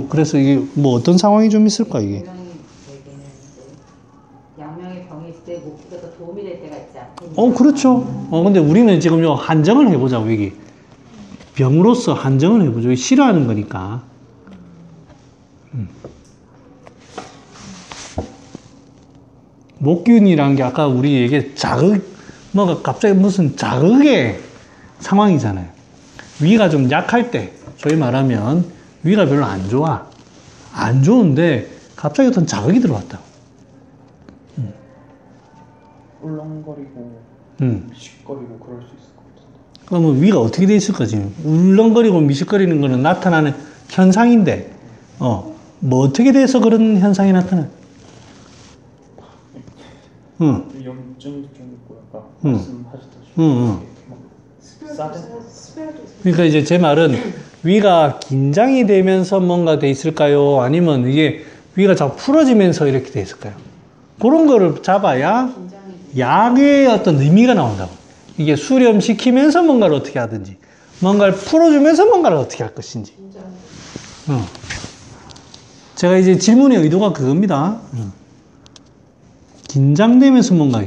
그래서 이게 뭐 어떤 상황이 좀 있을까, 이게? 양명의 병이 있을 때 목기가 더 도움이 될 때가 있지 않겠냐? 그렇죠. 근데 우리는 지금 한정을 해보자고, 여기. 병으로서 한정을 해보죠. 싫어하는 거니까. 목균이라는 게 아까 우리 얘기 갑자기 무슨 자극의 상황이잖아요. 위가 좀 약할 때, 소위 말하면 위가 별로 안 좋아. 안 좋은데 갑자기 어떤 자극이 들어왔다. 울렁거리고 미식거리고 그럴 수 있을 것 같은데. 그러면 위가 어떻게 돼 있을 거지? 울렁거리고 미식거리는 거는 나타나는 현상인데, 뭐 어떻게 돼서 그런 현상이 나타나? 염증도 좀 있고 약간 말씀하셨다시피 그러니까 이제 제 말은 위가 긴장이 되면서 뭔가 돼 있을까요? 아니면 이게 위가 자꾸 풀어지면서 이렇게 돼 있을까요? 그런 거를 잡아야 약의 어떤 의미가 나온다고. 이게 수렴시키면서 뭔가를 어떻게 하든지, 뭔가를 풀어주면서 뭔가를 어떻게 할 것인지. 제가 이제 질문의 의도가 그겁니다. 긴장되면서 뭔가,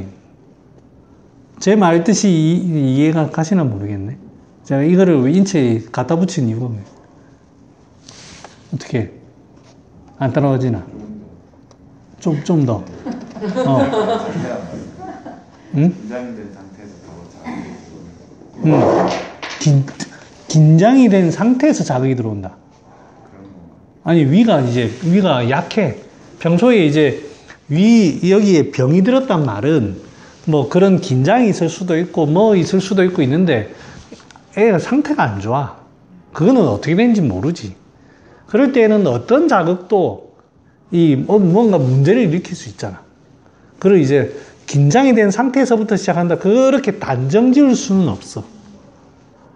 제 말 뜻이 이해가 가시나 모르겠네. 제가 이거를 인체에 갖다 붙인 이유가 뭐예요? 어떻게? 안 따라가지나? 좀 더. 응? 긴장된 상태에서 긴장이 된 상태에서 자극이 들어온다. 아니, 위가 약해. 평소에 이제 여기에 병이 들었단 말은 뭐 그런 긴장이 있을 수도 있고 뭐 있을 수도 있고 있는데 애가 상태가 안 좋아. 그거는 어떻게 되는지 모르지. 그럴 때는 어떤 자극도 뭔가 문제를 일으킬 수 있잖아. 그리고 이제 긴장이 된 상태에서부터 시작한다. 그렇게 단정 지을 수는 없어.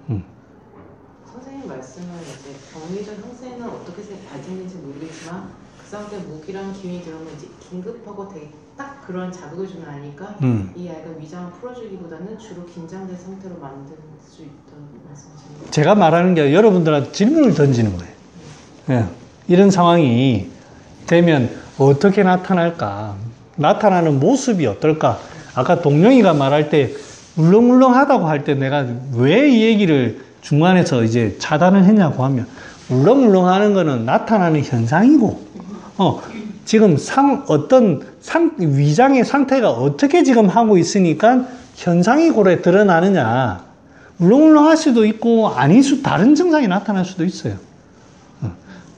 선생님 말씀은 이제 병이 든 형세는 어떻게 발생된지 모르겠지만 그 상태 목이랑 기운이 들어오면 이제 긴급하고 되게 딱 그런 자극을 주면 아니까 이 아이가 위장을 풀어주기보다는 주로 긴장된 상태로 만들 수 있다는 말씀이신가요? 제가 말하는 게 여러분들한테 질문을 던지는 거예요. 예. 이런 상황이 되면 어떻게 나타날까? 나타나는 모습이 어떨까? 아까 동영이가 말할 때 울렁울렁하다고 할 때 내가 왜 이 얘기를 중간에서 이제 차단을 했냐고 하면 울렁울렁하는 거는 나타나는 현상이고 지금 위장의 상태가 어떻게 지금 하고 있으니까 현상이 고래 드러나느냐. 울렁울렁할 수도 있고 다른 증상이 나타날 수도 있어요.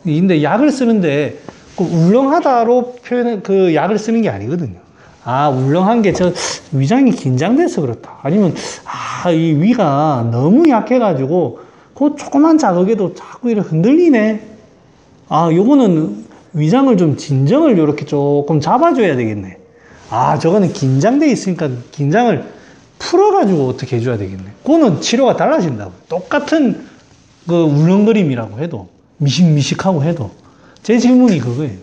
근데 약을 쓰는데 그 울렁하다로 그 약을 쓰는 게 아니거든요. 울렁한 게 위장이 긴장돼서 그렇다. 아니면 이 위가 너무 약해가지고 그 조그만 자극에도 자꾸 이렇게 흔들리네. 요거는 위장을 좀 진정을 이렇게 조금 잡아줘야 되겠네. 저거는 긴장돼 있으니까 긴장을 풀어가지고 어떻게 해줘야 되겠네. 그거는 치료가 달라진다고. 똑같은 그 울렁거림이라고 해도 미식미식하고 해도 제 질문이 그거예요.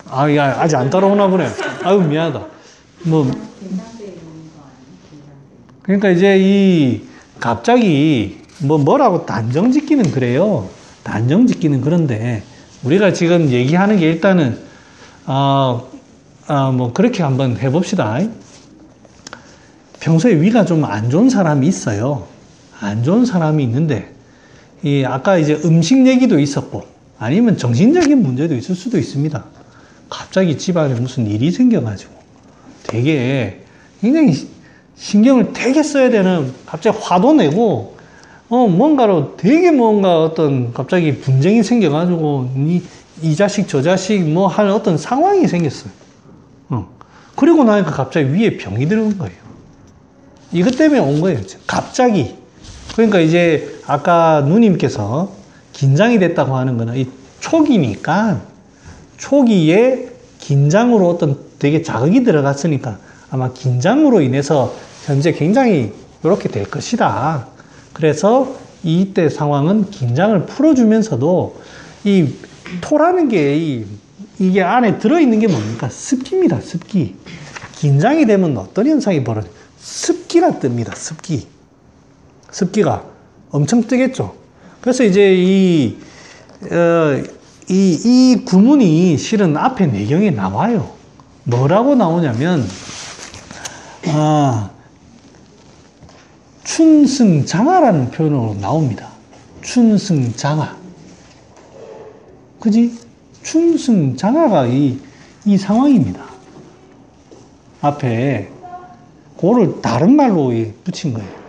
아직 안 따라오나 보네. 아유, 미안하다. 그러니까 이제 갑자기 뭐라고 단정 짓기는 그래요. 단정 짓기는 그런데 우리가 지금 얘기하는 게 일단은 그렇게 한번 해봅시다. 평소에 위가 좀 안 좋은 사람이 있어요. 안 좋은 사람이 있는데 아까 이제 음식 얘기도 있었고 아니면 정신적인 문제도 있을 수도 있습니다. 갑자기 집안에 무슨 일이 생겨가지고 되게 굉장히 신경을 되게 써야 되는, 갑자기 화도 내고 뭔가로 되게 갑자기 분쟁이 생겨가지고 이 자식 저 자식 뭐 할 어떤 상황이 생겼어요. 그리고 나니까 갑자기 위에 병이 들어온 거예요. 이것 때문에 온 거예요. 갑자기. 그러니까 이제 아까 누님께서 긴장이 됐다고 하는 거는 이 초기니까 초기에 긴장으로 되게 자극이 들어갔으니까 아마 긴장으로 인해서 현재 굉장히 이렇게 될 것이다. 그래서 이때 상황은 긴장을 풀어주면서도 이 토라는 게 이게 안에 들어있는 게 뭡니까? 습기입니다. 습기. 긴장이 되면 어떤 현상이 벌어져요? 습기가 뜹니다. 습기. 습기가 엄청 뜨겠죠. 그래서 이제 이 구문이 실은 앞에 내경에 나와요. 뭐라고 나오냐면 춘승장하라는 표현으로 나옵니다. 춘승장하. 그지? 춘승장하가 이 상황입니다. 앞에 그거를 다른 말로 붙인 거예요.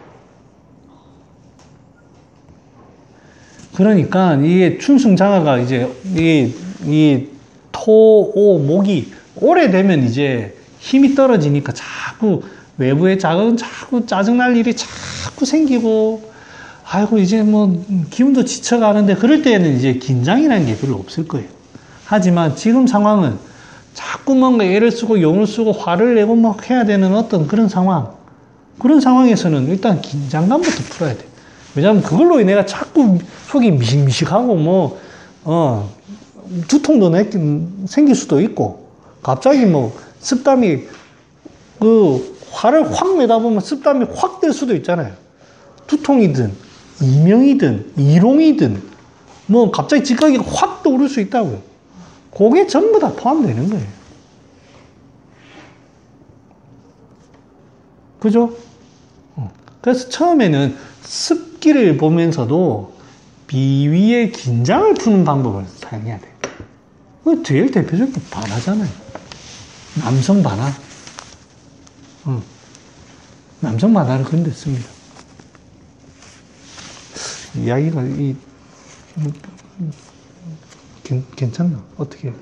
그러니까 이게 춘승장하가 이제 이 토, 오, 목이 오래되면 이제 힘이 떨어지니까 자꾸 외부의 자극은 자꾸 짜증날 일이 자꾸 생기고, 아이고 이제 뭐 기분도 지쳐가는데 그럴 때는 이제 긴장이라는 게 별로 없을 거예요. 하지만 지금 상황은 자꾸 뭔가 애를 쓰고 용을 쓰고 화를 내고 막 해야 되는 어떤 그런 상황. 그런 상황에서는 일단 긴장감부터 풀어야 돼. 왜냐면 그걸로 내가 자꾸 속이 미식미식하고 두통도 생길 수도 있고, 갑자기 습담이, 화를 확 내다 보면 습담이 확 될 수도 있잖아요. 두통이든, 이명이든, 이롱이든, 갑자기 직각이 확 떠오를 수 있다고요. 그게 전부 다 포함되는 거예요. 그죠? 그래서 처음에는 습기를 보면서도 비위의 긴장을 푸는 방법을 사용해야 돼요. 제일 대표적인 게 반하잖아요. 남성 반하. 남성 반하를 그런데 씁니다. 이야기가 괜찮나? 어떻게?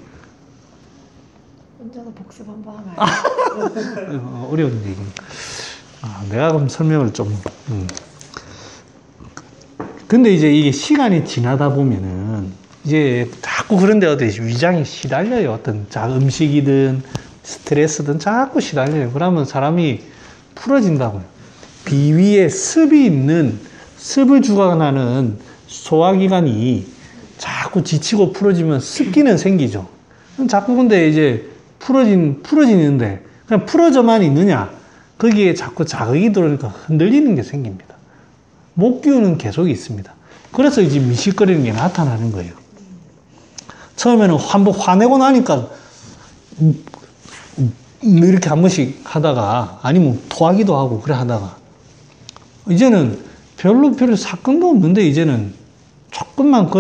혼자서 복습 한번 하면 어려운 얘기니까. 내가 그럼 설명을 좀. 근데 이제 이게 시간이 지나다 보면은 이제 자꾸 그런 데 위장이 시달려요. 어떤 음식이든 스트레스든 자꾸 시달려요. 그러면 사람이 풀어진다고요. 비위에 습이 있는, 습을 주관하는 소화기관이 자꾸 지치고 풀어지면 습기는 생기죠. 자꾸 근데 이제 풀어지는데 그냥 풀어져만 있느냐? 거기에 자꾸 자극이 들어오니까 흔들리는 게 생깁니다. 목 기운은 계속 있습니다. 그래서 이제 미식거리는 게 나타나는 거예요. 처음에는 한번 화내고 나니까 이렇게 한 번씩 하다가, 아니면 토하기도 하고 그래 하다가, 이제는 별로 사건도 없는데 이제는 조금만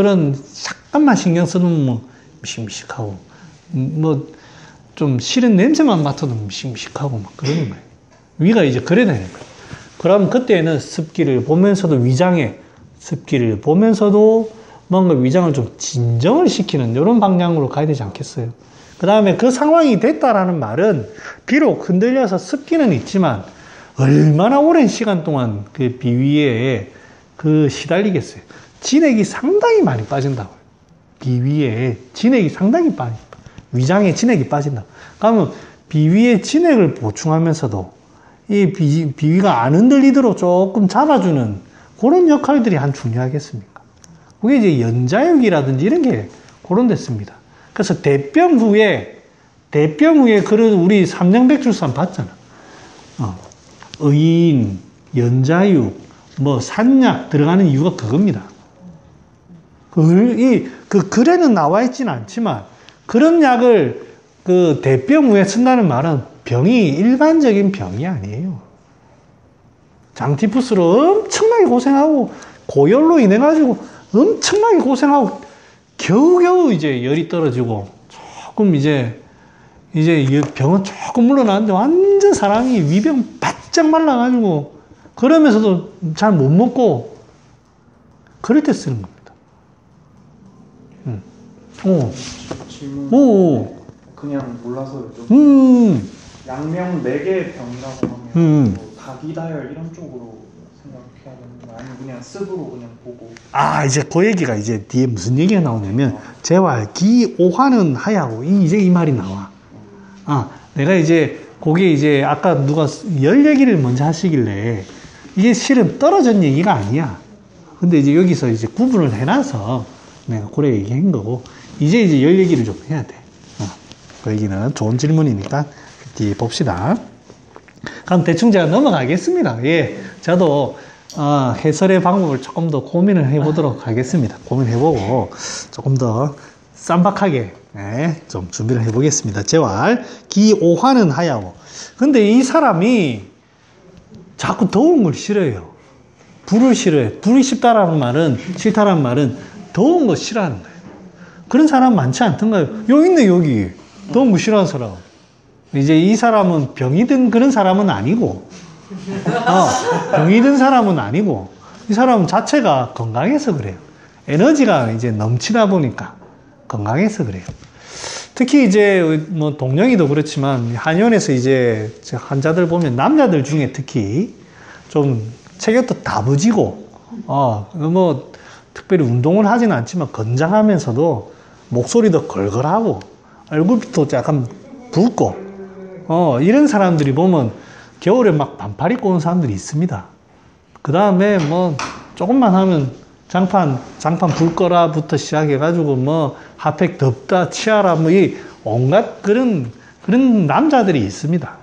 잠깐만 신경 쓰면 미식미식하고, 좀 싫은 냄새만 맡아도 미식미식하고 그러는 거예요. 위가 이제 그래 되는 거예요. 그럼 그때는 습기를 보면서도, 위장의 습기를 보면서도 뭔가 위장을 좀 진정을 시키는 이런 방향으로 가야 되지 않겠어요? 그 다음에 그 상황이 됐다라는 말은 비록 흔들려서 습기는 있지만 얼마나 오랜 시간 동안 그 비위에 시달리겠어요. 진액이 상당히 많이 빠진다고요. 비위에 진액이 상당히 위장에 진액이 빠진다. 그러면 비위에 진액을 보충하면서도 이 비위가 안 흔들리도록 조금 잡아주는 그런 역할들이 한 중요하겠습니까? 그게 이제 연자육이라든지 이런 게 그런 데 씁니다. 그래서 대병 후에 그런 우리 삼령백출산 봤잖아. 의인, 연자육, 산약 들어가는 이유가 그겁니다. 글에는 나와 있지는 않지만 그런 약을 대병 후에 쓴다는 말은 병이 일반적인 병이 아니에요. 장티푸스로 엄청나게 고생하고 고열로 인해 가지고 엄청나게 고생하고 겨우겨우 이제 열이 떨어지고 조금 이제 병은 조금 물러나는데 완전 사람이 위병 바짝 말라가지고 그러면서도 잘 못 먹고 그럴 때 쓰는 겁니다. 질문 그냥 몰라서 양명 4개 병이라고 하면 다기다열 이런 쪽으로 생각해야 되는 거 아니면 그냥 습으로 그냥 보고. 이제 그 얘기가 이제 뒤에 무슨 얘기가 나오냐면 재활, 기, 오화는 하야고 이제 이 말이 나와. 내가 이제 그게 이제 아까 누가 열 얘기를 먼저 하시길래 이게 실은 떨어진 얘기가 아니야. 근데 이제 여기서 이제 구분을 해놔서 내가 그래 얘기한 거고 이제 열 얘기를 좀 해야 돼. 그 얘기는 좋은 질문이니까 뒤에 봅시다. 그럼 대충 제가 넘어가겠습니다. 예, 저도 해설의 방법을 조금 더 고민을 해보도록 하겠습니다. 고민해보고 조금 더 쌈박하게 좀 준비를 해보겠습니다. 재활, 기오화는 하야오. 근데 이 사람이 자꾸 더운 걸 싫어해요. 불을 싫어해. 불이 싫다라는 말은 더운 거 싫어하는 거예요. 그런 사람 많지 않던가요? 여기 있네, 여기. 더운 거 싫어하는 사람. 이제 이 사람은 병이 든 그런 사람은 아니고, 병이 든 사람은 아니고, 이 사람 자체가 건강해서 그래요. 에너지가 이제 넘치다 보니까 건강해서 그래요. 특히 이제 동령이도 그렇지만 한의원에서 이제 환자들 보면 남자들 중에 특히 좀 체격도 다부지고, 특별히 운동을 하지는 않지만 건장하면서도 목소리도 걸걸하고 얼굴도 약간 붉고, 이런 사람들이 보면 겨울에 막 반팔 입고 오는 사람들이 있습니다. 그 다음에 조금만 하면 장판 불 거라부터 시작해가지고 뭐 핫팩 덥다 치아라 뭐 이 온갖 그런 남자들이 있습니다.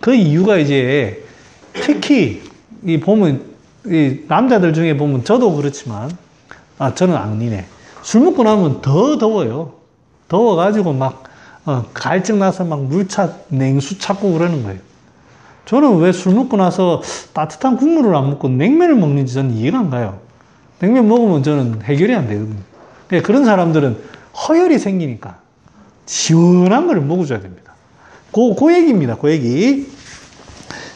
그 이유가 이제 특히 이 보면 이 남자들 중에 보면 저도 그렇지만 저는 악리네. 술 먹고 나면 더 더워요. 더워가지고 막 갈증 나서 막 냉수 찾고 그러는 거예요. 저는 왜 술 먹고 나서 따뜻한 국물을 안 먹고 냉면을 먹는지 저는 이해가 안 가요. 냉면 먹으면 저는 해결이 안 되거든요. 그런 사람들은 허혈이 생기니까 시원한 걸 먹어줘야 됩니다. 그 얘기입니다. 그 얘기.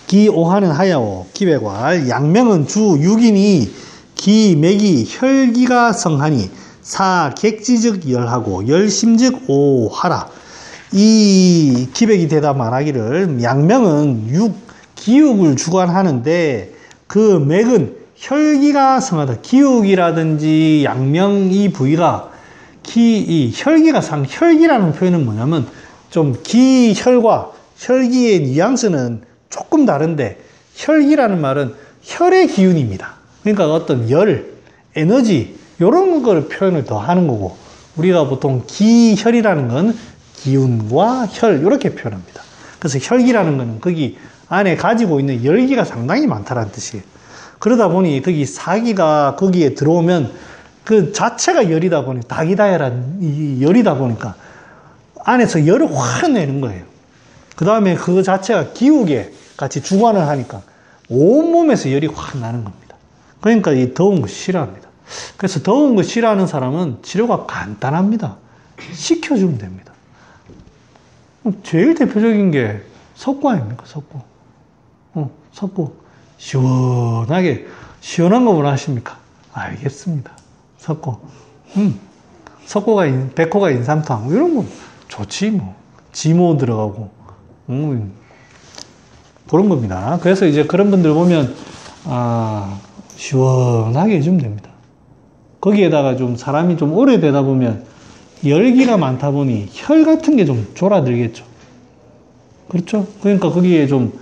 기 오하는 하야오 기백왈 양명은 주 6이니 기 맥이 혈기가 성하니 사 객지즉 열하고 열심즉 오하라. 이 기백이 대답 말하기를 양명은 기육을 주관하는데 그 맥은 혈기가 성하다. 기육이라든지 양명 이 부위가 이 혈기가 혈기라는 표현은 뭐냐면 좀 기혈과 혈기의 뉘앙스는 조금 다른데 혈기라는 말은 혈의 기운입니다. 그러니까 어떤 열, 에너지 이런 걸 표현을 더 하는 거고 우리가 보통 기혈이라는 건 기운과 혈 이렇게 표현합니다. 그래서 혈기라는 거는 거기 안에 가지고 있는 열기가 상당히 많다는 뜻이에요. 그러다 보니 거기 사기가 거기에 들어오면 그 자체가 열이다 보니 다기다야란 이 열이다 보니까 안에서 열을 확 내는 거예요. 그 다음에 그 자체가 기욱에 같이 주관을 하니까 온몸에서 열이 확 나는 겁니다. 그러니까 이 더운 거 싫어합니다. 그래서 더운 거 싫어하는 사람은 치료가 간단합니다. 식혀주면 됩니다. 제일 대표적인 게 석고 아닙니까? 석고. 석고. 시원하게, 시원한 거 원하십니까? 알겠습니다. 석고. 석고가, 백호가 인삼탕, 이런 거 좋지, 뭐. 지모 들어가고. 그런 겁니다. 그래서 이제 그런 분들 보면, 시원하게 해주면 됩니다. 거기에다가 좀 사람이 좀 오래되다 보면 열기가 많다 보니 혈 같은 게 좀 졸아들겠죠. 그렇죠? 그러니까 거기에 좀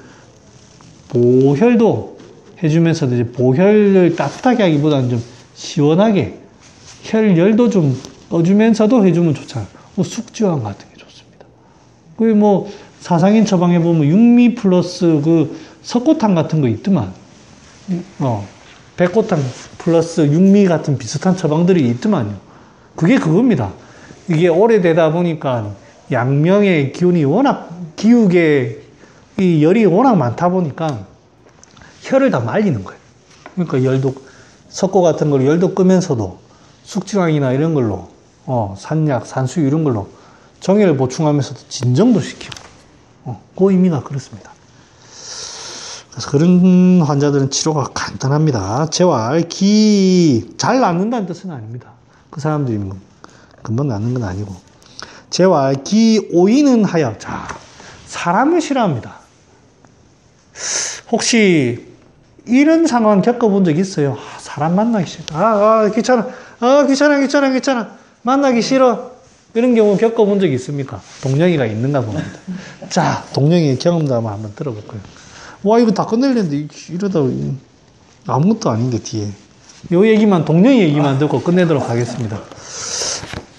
보혈도 해주면서도 이제 보혈을 따뜻하게 하기보다는 좀 시원하게 혈열도 좀 꺼주면서도 해주면 좋잖아요. 숙지황 같은 게 좋습니다. 그 뭐 사상인 처방에 보면 육미 플러스 그 석고탕 같은 거 있더만. 백고탕 플러스 육미 같은 비슷한 처방들이 있더만요. 그게 그겁니다. 이게 오래되다 보니까 양명의 기운이 워낙 기욱에 이 열이 워낙 많다 보니까 혈을 다 말리는 거예요. 그러니까 열도 석고 같은 걸 열도 끄면서도 숙지황이나 이런 걸로 산약, 산수유 이런 걸로 정액을 보충하면서도 진정도 시키고 그 의미가 그렇습니다. 그래서 그런 환자들은 치료가 간단합니다. 재활, 잘 낫는다는 뜻은 아닙니다. 그 사람들이 금방 낫는 건 아니고. 재활, 오이는 하여. 자, 사람을 싫어합니다. 혹시 이런 상황 겪어본 적 있어요? 사람 만나기 싫다. 귀찮아. 귀찮아. 만나기 싫어. 이런 경우 겪어본 적 있습니까? 동영이가 있는가 봅니다. 자, 동영이의 경험담을 한번 들어볼까요? 와, 이거 다 끝내려는데 이러다 아무것도 아닌데 뒤에. 요 얘기만, 동영이 얘기만 듣고 끝내도록 하겠습니다.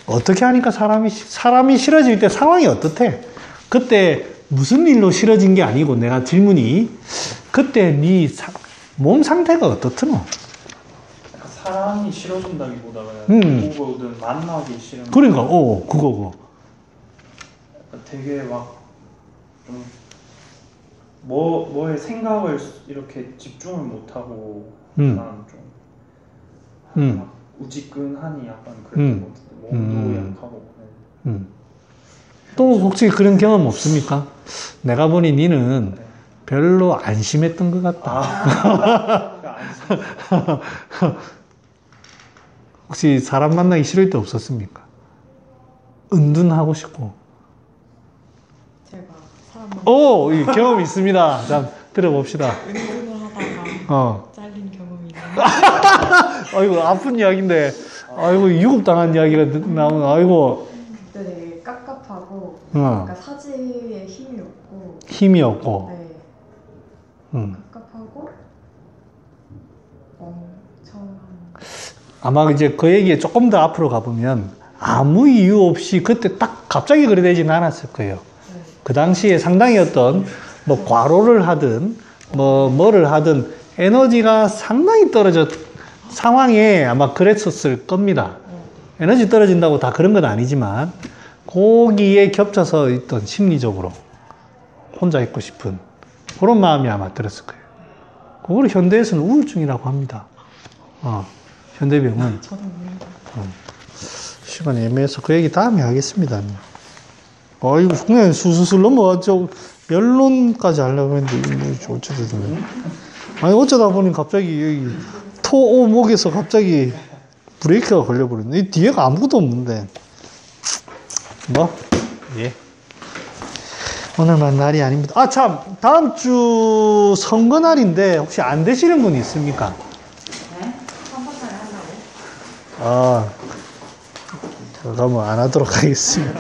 어떻게 하니까 사람이 싫어질 때 상황이 어떻대? 그때 무슨 일로 싫어진 게 아니고 내가 질문이 그때 네 몸 상태가 어떻더노? 사람이 싫어진다기보다 누구든 만나기 싫은. 그러니까 그거. 되게 막 좀 뭐에 생각을 이렇게 집중을 못하고 약간 좀 막 우지끈하니 약간 그랬던 것 같은데 몸도 약하고. 또 혹시 그런 경험 없습니까? 내가 보니 니는 별로 안심했던 것 같다. 혹시 사람 만나기 싫을 때 없었습니까? 은둔하고 싶고. 제가 사람 만나기 이 경험이 있습니다. 자, 들어봅시다. 은둔을 하다가 잘린 경험이 있는데. 아이고, 아픈 이야기인데, 아이고, 유급당한 이야기가 나오면, 아이고. 그때 되게 깝깝하고, 그러니까 사지에 힘이 없고. 네. 깝깝하고, 아마 이제 그 얘기에 조금 더 앞으로 가보면 아무 이유 없이 그때 딱 갑자기 그래 되지는 않았을 거예요. 그 당시에 상당히 어떤 뭐 과로를 하든 뭐를 하든 에너지가 상당히 떨어졌 상황에 아마 그랬었을 겁니다. 에너지 떨어진다고 다 그런 건 아니지만 거기에 겹쳐서 있던 심리적으로 혼자 있고 싶은 그런 마음이 아마 들었을 거예요. 그걸 현대에서는 우울증이라고 합니다. 현대병은. 시간 애매해서 그 얘기 다음에 하겠습니다. 이거 그냥 수수술 넘어가죠. 연론까지 하려고 했는데, 뭐, 어쩌다 아니, 어쩌다 보니 갑자기 여기 토오목에서 갑자기 브레이크가 걸려버렸네. 이 뒤에가 아무것도 없는데. 예. 오늘만 날이 아닙니다. 아, 참! 다음 주 선거날인데, 혹시 안 되시는 분 있습니까? 네? 선거사를 하려고? 그거 뭐 안 하도록 하겠습니다.